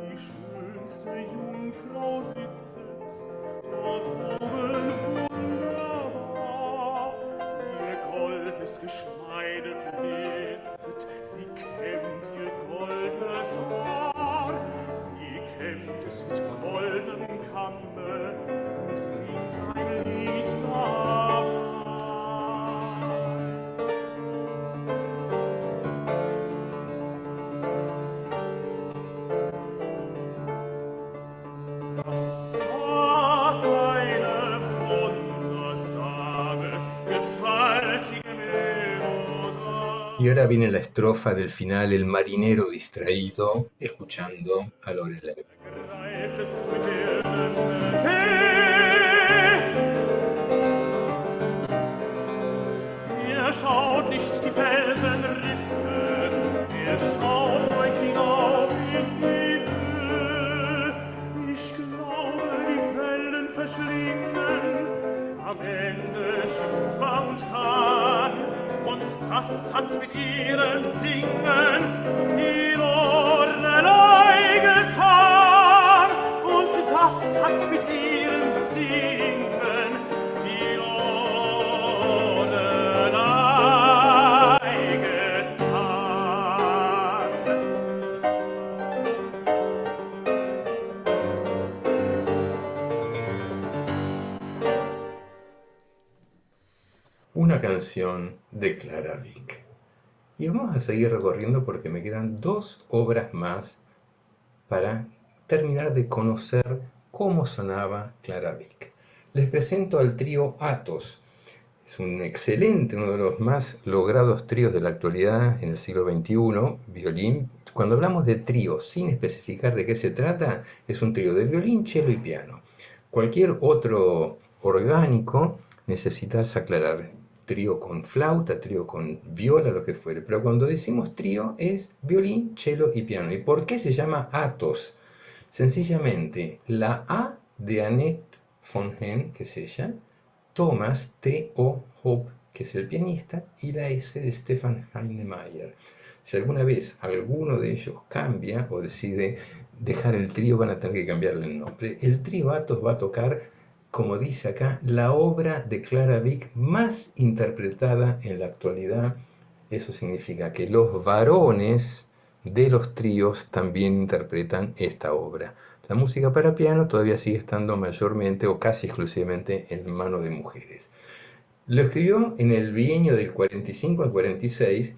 Die schönste Jungfrau sitzet dort oben wunderbar. Ihr goldenes Geschmeide blitzet, sie kämmt ihr goldenes Haar. Sie kämmt es mit goldenem Kamme und singt ein Lied dabei. Das hat eine Wundersame, gewaltige Melodie. Y ahora viene la estrofa del final, el marinero distraído, escuchando a Lorelei. Greift es mit ihrem Weh. Er schaut nicht die Felsenriffe, er schaut hinauf in die Höhe. Ich glaube, die Welt das hat mit ihrem Singen die Lorelei getan, und das hat mit ihrem Singen die Lorelei getan. Una canción de Clara Wieck. Y vamos a seguir recorriendo porque me quedan dos obras más para terminar de conocer cómo sonaba Clara Wieck. Les presento al trío Athos. Es un excelente, uno de los más logrados tríos de la actualidad en el siglo XXI, violín. Cuando hablamos de trío, sin especificar de qué se trata, es un trío de violín, cello y piano. Cualquier otro orgánico necesitas aclarar. Trío con flauta, trío con viola, lo que fuere. Pero cuando decimos trío es violín, cello y piano. ¿Y por qué se llama Athos? Sencillamente, la A de Annette von Hehn, que es ella, Thomas T.O. Hope, que es el pianista, y la S de Stefan Heinemeyer. Si alguna vez alguno de ellos cambia o decide dejar el trío, van a tener que cambiarle el nombre. El trío Athos va a tocar, como dice acá, la obra de Clara Wieck más interpretada en la actualidad. Eso significa que los varones de los tríos también interpretan esta obra. La música para piano todavía sigue estando mayormente o casi exclusivamente en manos de mujeres. Lo escribió en el bienio del 45 al 46.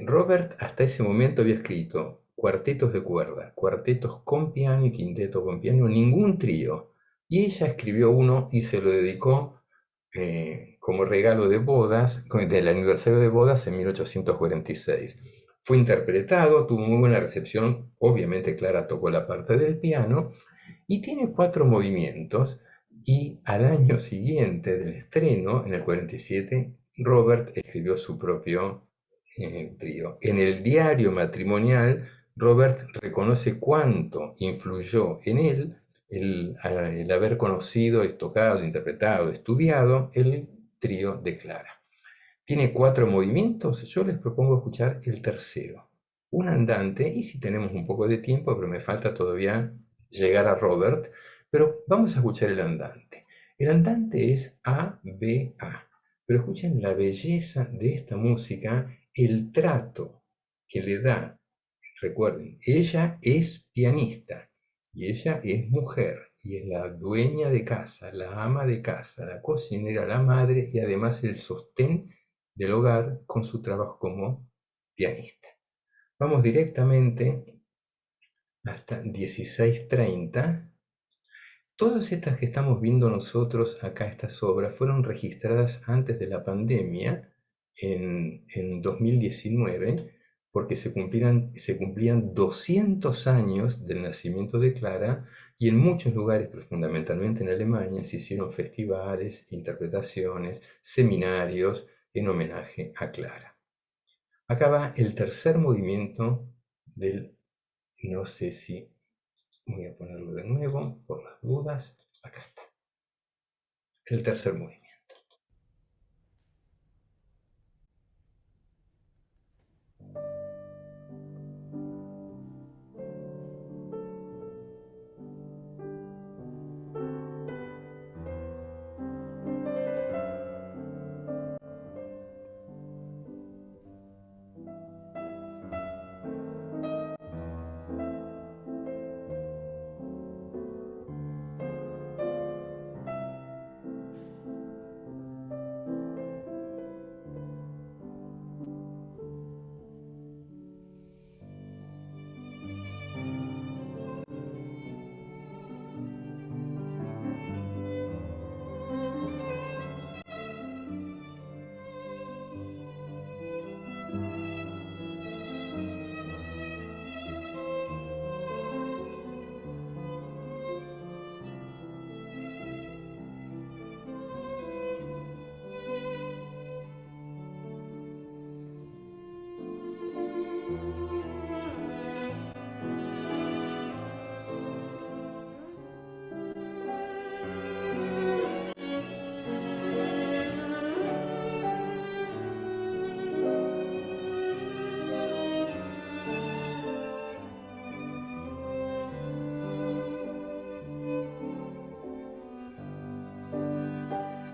Robert hasta ese momento había escrito cuartetos de cuerda, cuartetos con piano y quinteto con piano, ningún trío. Y ella escribió uno y se lo dedicó como regalo de bodas, del aniversario de bodas en 1846. Fue interpretado, tuvo muy buena recepción, obviamente Clara tocó la parte del piano, y tiene 4 movimientos, y al año siguiente del estreno, en el 47, Robert escribió su propio trío. En el diario matrimonial, Robert reconoce cuánto influyó en él el haber conocido, tocado, interpretado, estudiado el trío de Clara. Tiene 4 movimientos, yo les propongo escuchar el tercero, un andante, y si tenemos un poco de tiempo, pero me falta todavía llegar a Robert, pero vamos a escuchar el andante. El andante es A-B-A, pero escuchen la belleza de esta música, el trato que le da. Recuerden, ella es pianista y ella es mujer y es la dueña de casa, la ama de casa, la cocinera, la madre y además el sostén del hogar con su trabajo como pianista. Vamos directamente hasta 16:30. Todas estas que estamos viendo nosotros acá, estas obras, fueron registradas antes de la pandemia, en 2019, porque se cumplían 200 años del nacimiento de Clara, y en muchos lugares, pero fundamentalmente en Alemania, se hicieron festivales, interpretaciones, seminarios en homenaje a Clara. Acá va el tercer movimiento del, no sé si voy a ponerlo de nuevo por las dudas. Acá está. El tercer movimiento.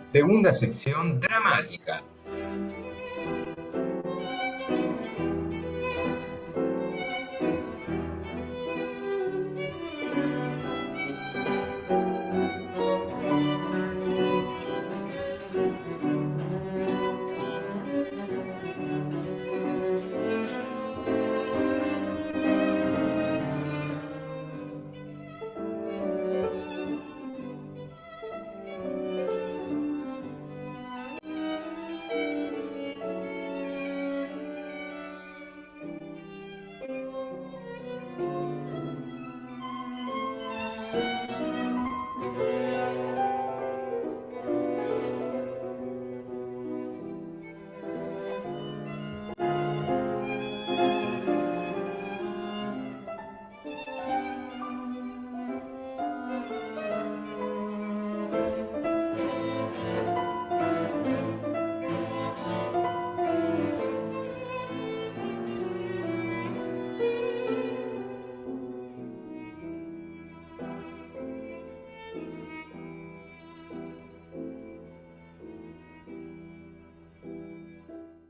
Segunda sección dramática.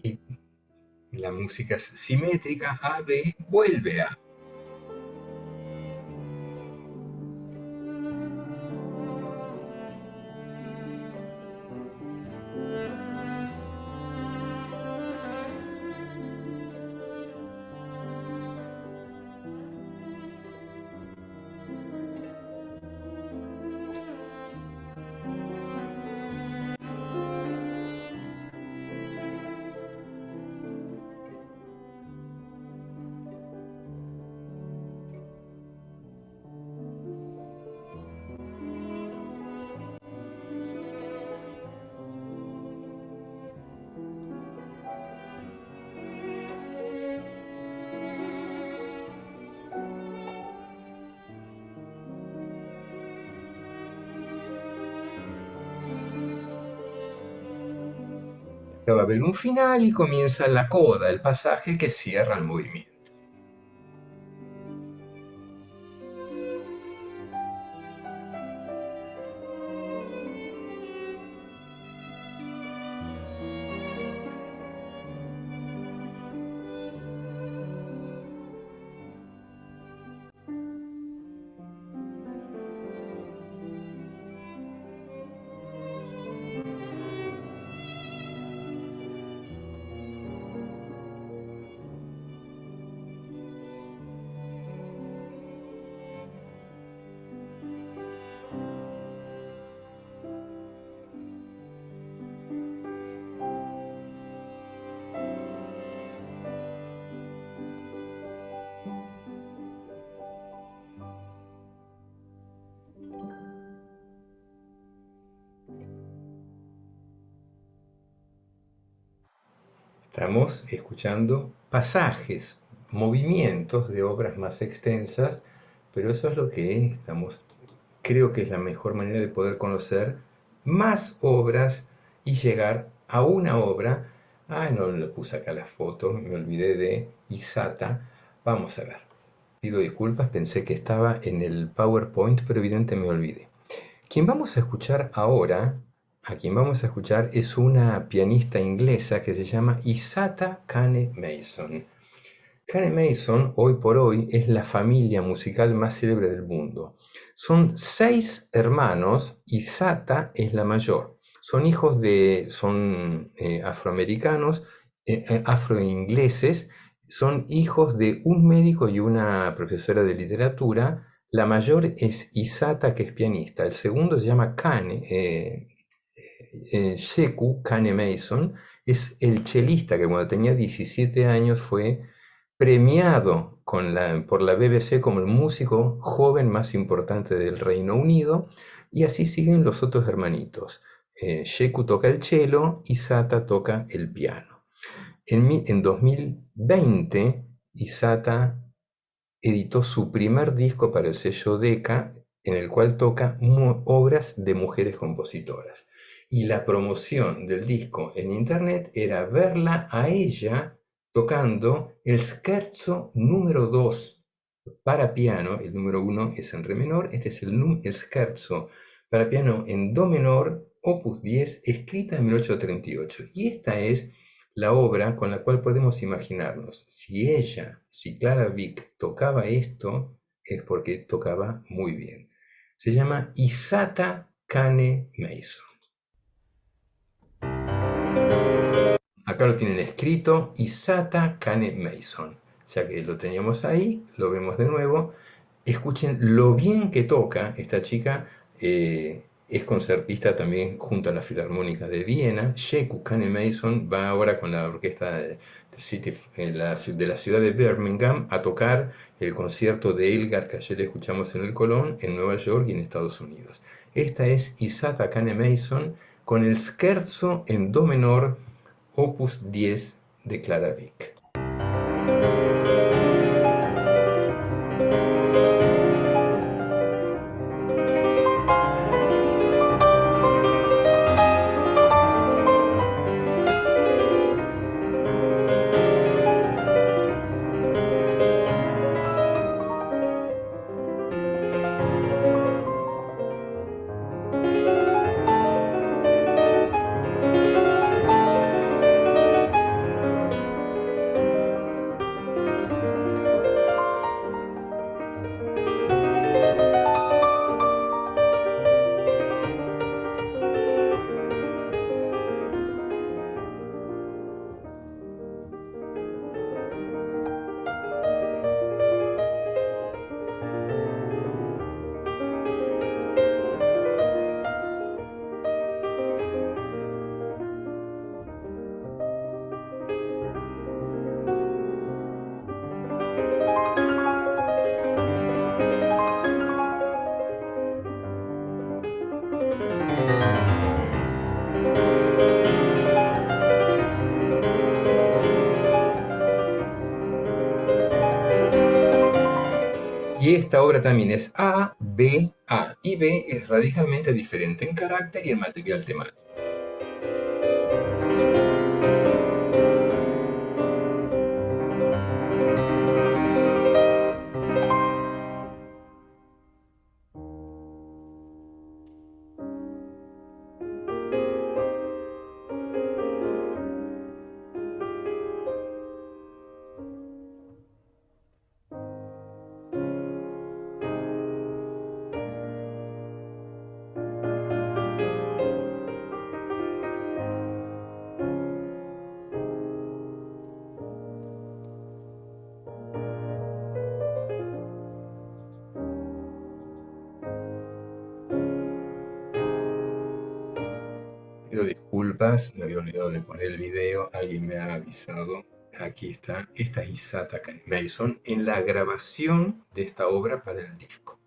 Y la música es simétrica, A, B, vuelve a. Va a haber un final y comienza la coda, el pasaje que cierra el movimiento. Estamos escuchando pasajes, movimientos de obras más extensas, pero eso es lo que creo que es la mejor manera de poder conocer más obras y llegar a una obra. No le puse acá la foto, me olvidé de Isata. Vamos a ver. Pido disculpas, pensé que estaba en el PowerPoint, pero evidentemente me olvidé. A quien vamos a escuchar es una pianista inglesa que se llama Isata Kane Mason. Kane Mason, hoy por hoy, es la familia musical más célebre del mundo. Son 6 hermanos, Isata es la mayor. Son afroamericanos, afroingleses, son hijos de un médico y una profesora de literatura. La mayor es Isata, que es pianista. El segundo se llama Sheku Kane Mason, es el chelista que cuando tenía 17 años fue premiado por la BBC como el músico joven más importante del Reino Unido, y así siguen los otros hermanitos. Sheku toca el cello y Isata toca el piano. En 2020, Isata editó su primer disco para el sello Decca, en el cual toca obras de mujeres compositoras. Y la promoción del disco en internet era verla a ella tocando el scherzo número 2 para piano. El número 1 es en re menor, este es el scherzo para piano en do menor, Opus 10, escrita en 1838. Y esta es la obra con la cual podemos imaginarnos, si Clara Wieck tocaba esto, es porque tocaba muy bien. Se llama Isata Kane Mason. Acá lo tienen escrito, Isata Kane Mason. Ya que lo teníamos ahí, lo vemos de nuevo. Escuchen lo bien que toca esta chica. Es concertista también junto a la Filarmónica de Viena. Sheku Kane Mason va ahora con la orquesta de la ciudad de Birmingham a tocar el concierto de Elgar que ayer escuchamos en el Colón, en Nueva York y en Estados Unidos. Esta es Isata Kane Mason con el Scherzo en Do menor, Opus 10 de Clara Wieck. Y esta obra también es A, B, A. Y B es radicalmente diferente en carácter y en material temático. Pido disculpas, me había olvidado de poner el video, alguien me ha avisado. Aquí está, esta es Isata Kane Mason en la grabación de esta obra para el disco.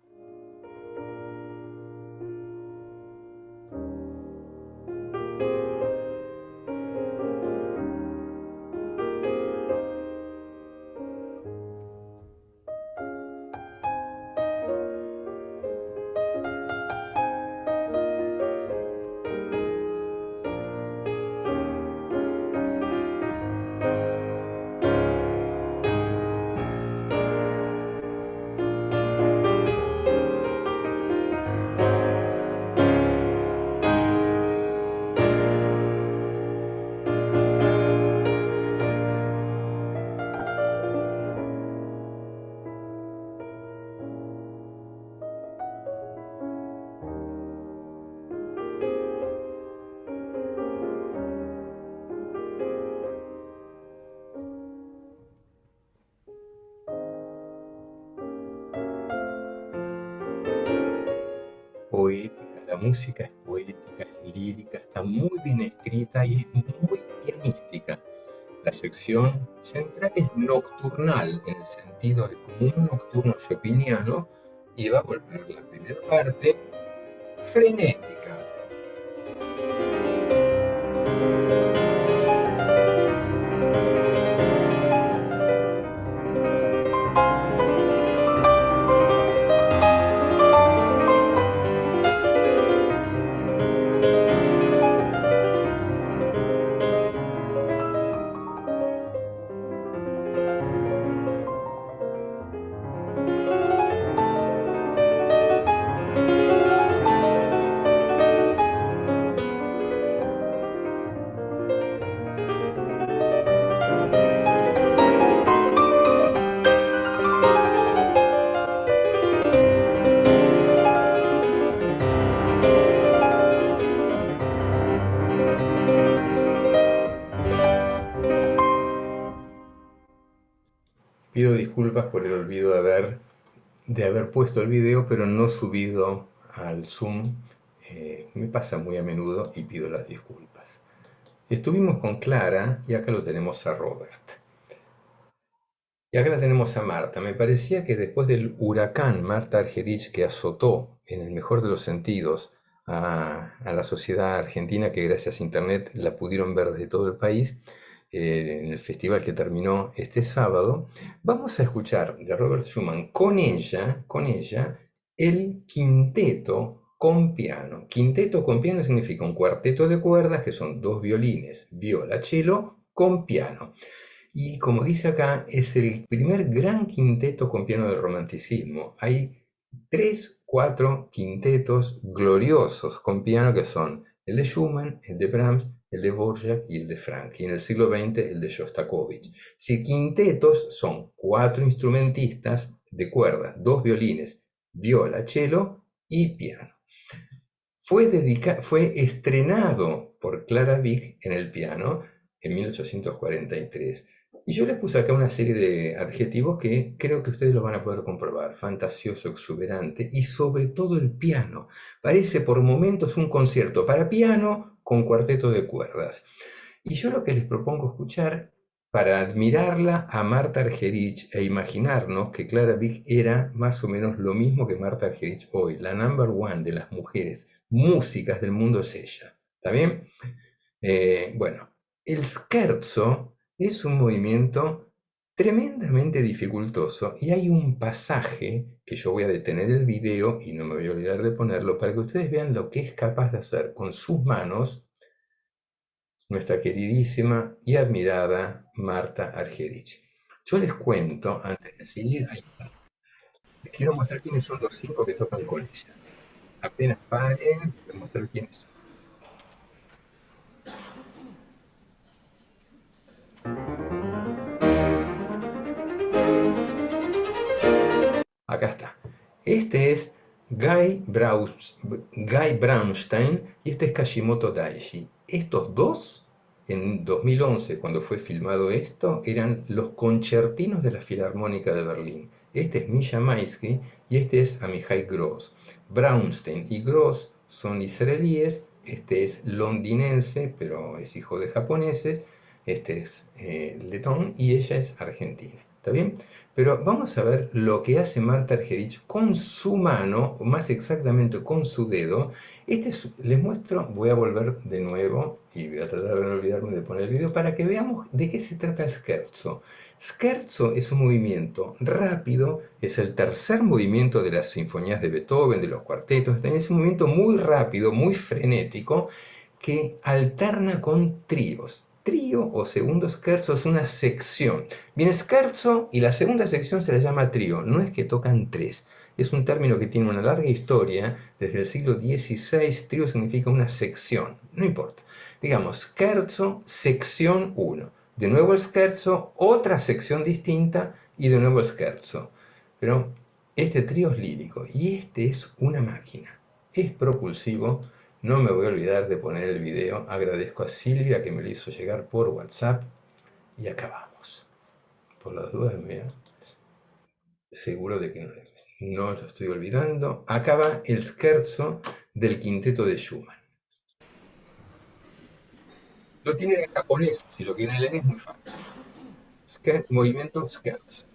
Poética, la música es poética, es lírica, está muy bien escrita y es muy pianística. La sección central es nocturnal, en el sentido de como un nocturno chopiniano, y va a volver la primera parte frenética. Pido disculpas por el olvido de haber puesto el video, pero no subido al Zoom. Me pasa muy a menudo y pido las disculpas. Estuvimos con Clara y acá lo tenemos a Robert. Y acá la tenemos a Marta. Me parecía que después del huracán Marta Argerich que azotó, en el mejor de los sentidos, a la sociedad argentina, que gracias a Internet la pudieron ver desde todo el país, en el festival que terminó este sábado, vamos a escuchar de Robert Schumann con ella, el quinteto con piano. Quinteto con piano significa un cuarteto de cuerdas, que son 2 violines, viola, cello, con piano. Y como dice acá, es el primer gran quinteto con piano del romanticismo. Hay 3, 4 quintetos gloriosos con piano que son el de Schumann, el de Brahms, el de Dvorak y el de Frank. Y en el siglo XX el de Shostakovich. Si quintetos son 4 instrumentistas de cuerda, 2 violines, viola, cello y piano. Fue estrenado por Clara Wieck en el piano en 1843. Y yo les puse acá una serie de adjetivos que creo que ustedes lo van a poder comprobar. Fantasioso, exuberante y sobre todo el piano. Parece por momentos un concierto para piano con cuarteto de cuerdas. Y yo lo que les propongo escuchar para admirarla a Marta Argerich e imaginarnos que Clara Wieck era más o menos lo mismo que Marta Argerich hoy. La number one de las mujeres músicas del mundo es ella. ¿Está bien? Bueno, el scherzo es un movimiento tremendamente dificultoso y hay un pasaje que yo voy a detener el video y no me voy a olvidar de ponerlo para que ustedes vean lo que es capaz de hacer con sus manos nuestra queridísima y admirada Marta Argerich. Yo les cuento, antes de seguir, les quiero mostrar quiénes son los 5 que tocan con ella. Apenas paren, les voy a mostrar quiénes son. Acá está. Este es Guy Braunstein y este es Kashimoto Daishi. Estos dos, en 2011, cuando fue filmado esto, eran los concertinos de la Filarmónica de Berlín. Este es Misha Maisky y este es Amihai Gross. Braunstein y Gross son israelíes, este es londinense, pero es hijo de japoneses, este es letón y ella es argentina. ¿Está bien? Pero vamos a ver lo que hace Marta Argerich con su mano, o más exactamente con su dedo. Les muestro, voy a volver de nuevo y voy a tratar de no olvidarme de poner el video para que veamos de qué se trata el scherzo. Scherzo es un movimiento rápido, es el tercer movimiento de las sinfonías de Beethoven, de los cuartetos. Es un movimiento muy rápido, muy frenético, que alterna con tríos. Trío o segundo scherzo es una sección. Viene scherzo y la segunda sección se la llama trío. No es que tocan 3. Es un término que tiene una larga historia. Desde el siglo XVI, trío significa una sección. No importa. Digamos, scherzo, sección 1. De nuevo el scherzo, otra sección distinta y de nuevo el scherzo. Pero este trío es lírico y este es una máquina. Es propulsivo. No me voy a olvidar de poner el video. Agradezco a Silvia que me lo hizo llegar por WhatsApp. Y acabamos. Por las dudas, seguro de que no lo estoy olvidando. Acaba el scherzo del quinteto de Schumann. Lo tiene en japonés. Si lo quieren leer es muy fácil. Movimiento scherzo.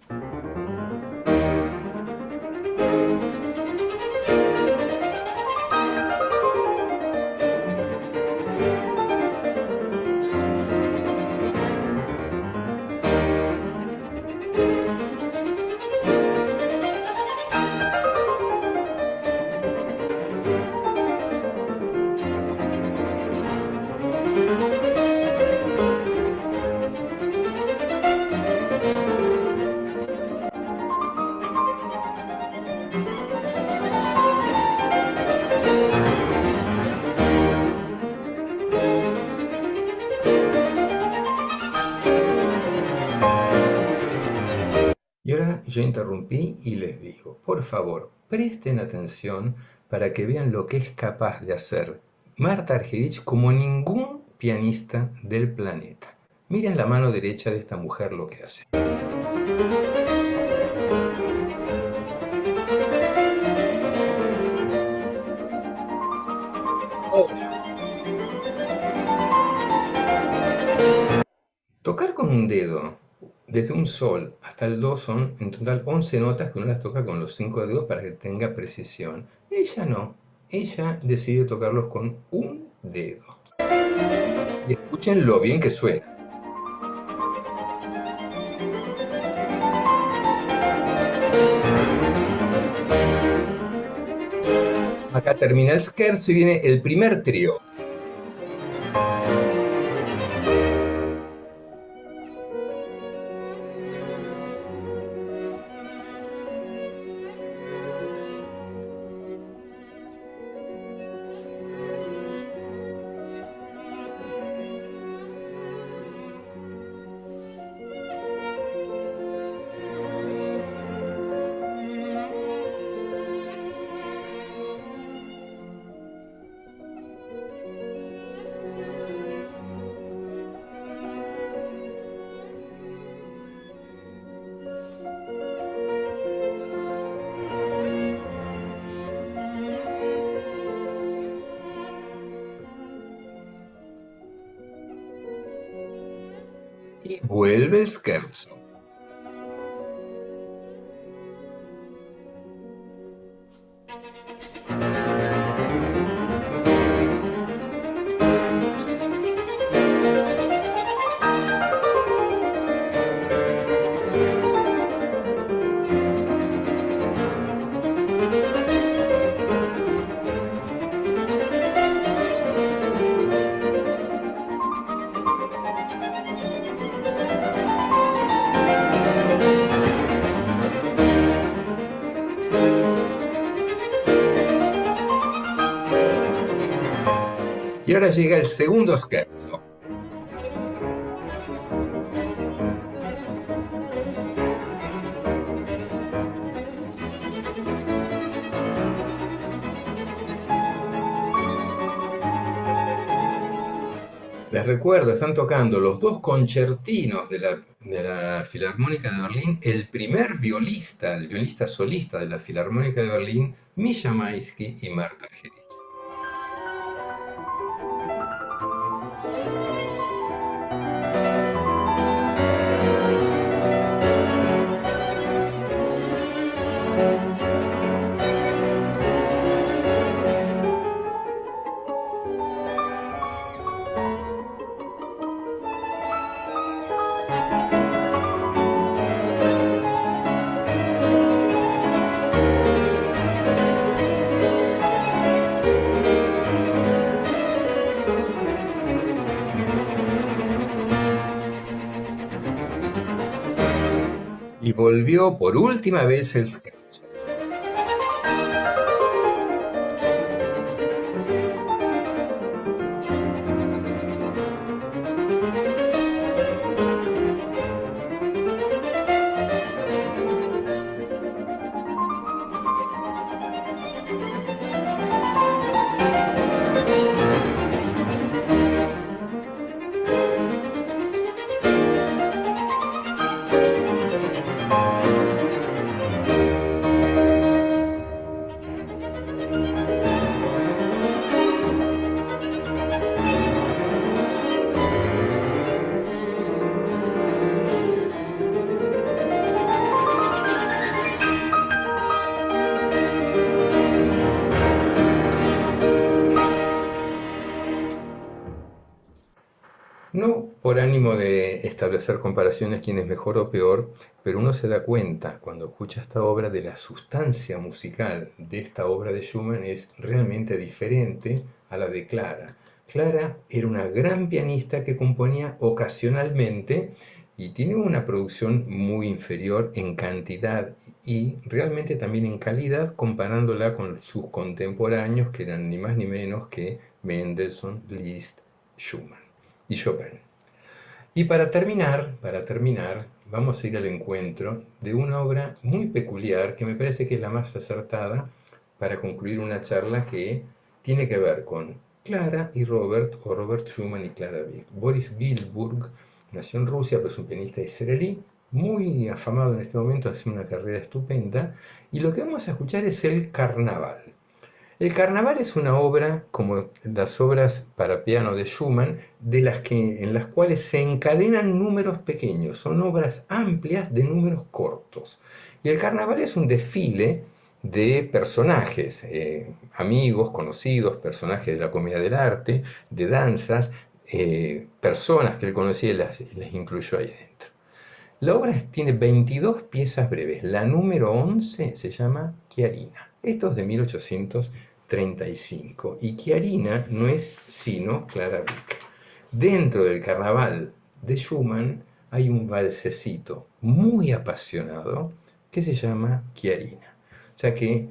Y ahora yo interrumpí y les digo, por favor, presten atención para que vean lo que es capaz de hacer Marta Argerich como ningún pianista del planeta. Miren la mano derecha de esta mujer lo que hace. desde un sol hasta el do son en total 11 notas que uno las toca con los 5 dedos para que tenga precisión. Ella no, ella decide tocarlos con un dedo. Y escuchen lo bien que suena. Acá termina el scherzo y viene el primer trío. Y vuelve el scherzo. Y ahora llega el segundo scherzo. Les recuerdo, están tocando los dos concertinos de la Filarmónica de Berlín, el primer violista, el violista solista de la Filarmónica de Berlín, Misha Maisky y Marta Argerich. Y volvió por última vez el scherzo. No por ánimo de establecer comparaciones quién es mejor o peor, pero uno se da cuenta cuando escucha esta obra de la sustancia musical de esta obra de Schumann es realmente diferente a la de Clara. Clara era una gran pianista que componía ocasionalmente y tiene una producción muy inferior en cantidad y realmente también en calidad comparándola con sus contemporáneos que eran ni más ni menos que Mendelssohn, Liszt, Schumann y Chopin. Y para terminar, vamos a ir al encuentro de una obra muy peculiar que me parece que es la más acertada para concluir una charla que tiene que ver con Clara y Robert, o Robert Schumann y Clara Wieck. Boris Gilsburg nació en Rusia, pero es un pianista israelí, muy afamado en este momento, hace una carrera estupenda, y lo que vamos a escuchar es el Carnaval. El carnaval es una obra, como las obras para piano de Schumann, en las cuales se encadenan números pequeños, son obras amplias de números cortos. Y el carnaval es un desfile de personajes, amigos, conocidos, personajes de la comedia del arte, de danzas, personas que él conocía y las incluyó ahí dentro. La obra tiene 22 piezas breves. La número 11 se llama Chiarina. Esto es de 1835. Y Chiarina no es sino Clara Wieck. Dentro del carnaval de Schumann hay un valsecito muy apasionado que se llama Chiarina. O sea que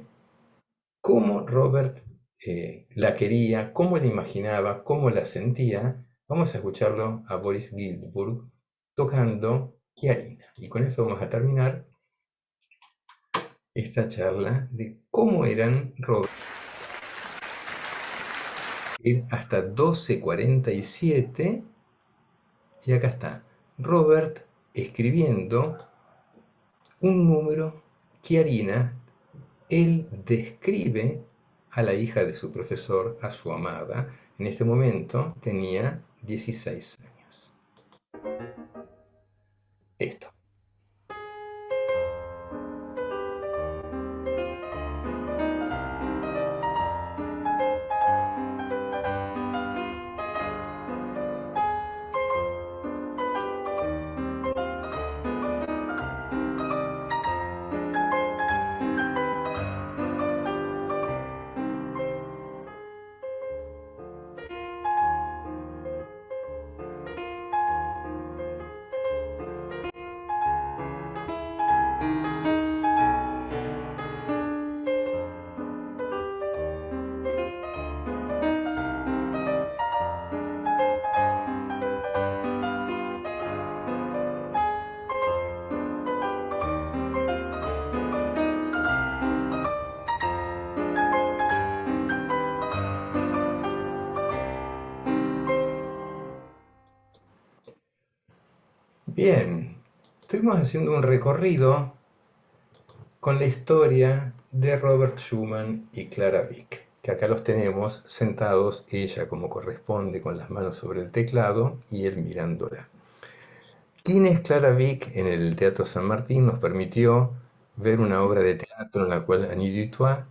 cómo Robert la quería, cómo la imaginaba, cómo la sentía, vamos a escucharlo a Boris Giltburg tocando Chiarina. Y con eso vamos a terminar esta charla de cómo eran Robert hasta 12:47. Y acá está Robert escribiendo un número, Chiarina. Él describe a la hija de su profesor, a su amada. En este momento tenía 16 años. Esto. Bien, estuvimos haciendo un recorrido con la historia de Robert Schumann y Clara Wieck, que acá los tenemos sentados, ella como corresponde con las manos sobre el teclado y él mirándola. ¿Quién es Clara Wieck? En el Teatro San Martín nos permitió ver una obra de teatro en la cual Annie Dutoit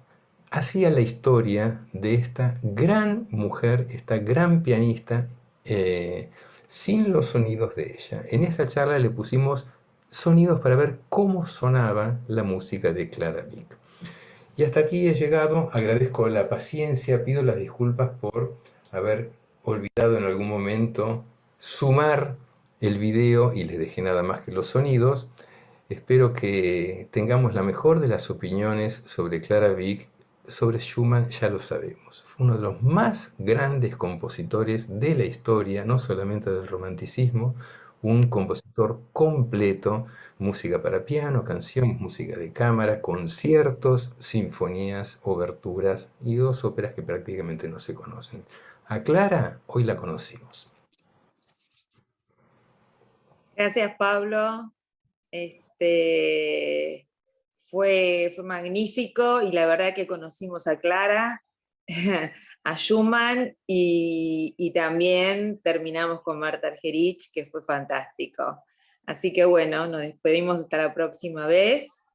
hacía la historia de esta gran mujer, esta gran pianista, sin los sonidos de ella. En esta charla le pusimos sonidos para ver cómo sonaba la música de Clara Wieck. Y hasta aquí he llegado, agradezco la paciencia, pido las disculpas por haber olvidado en algún momento sumar el video y les dejé nada más que los sonidos. Espero que tengamos la mejor de las opiniones sobre Clara Wieck. Sobre Schumann ya lo sabemos, fue uno de los más grandes compositores de la historia, no solamente del romanticismo, un compositor completo, música para piano, canciones, música de cámara, conciertos, sinfonías, oberturas y dos óperas que prácticamente no se conocen. A Clara hoy la conocimos. Gracias, Pablo. Fue magnífico y la verdad que conocimos a Clara, a Schumann y también terminamos con Marta Argerich, que fue fantástico. Así que bueno, nos despedimos hasta la próxima vez.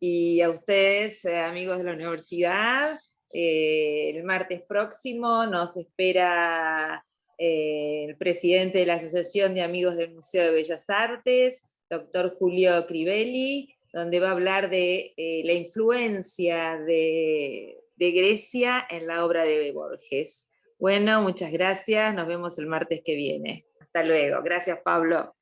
Y a ustedes, amigos de la universidad, el martes próximo nos espera el presidente de la Asociación de Amigos del Museo de Bellas Artes, doctor Julio Crivelli, donde va a hablar de la influencia de Grecia en la obra de Borges. Bueno, muchas gracias, nos vemos el martes que viene. Hasta luego. Gracias, Pablo.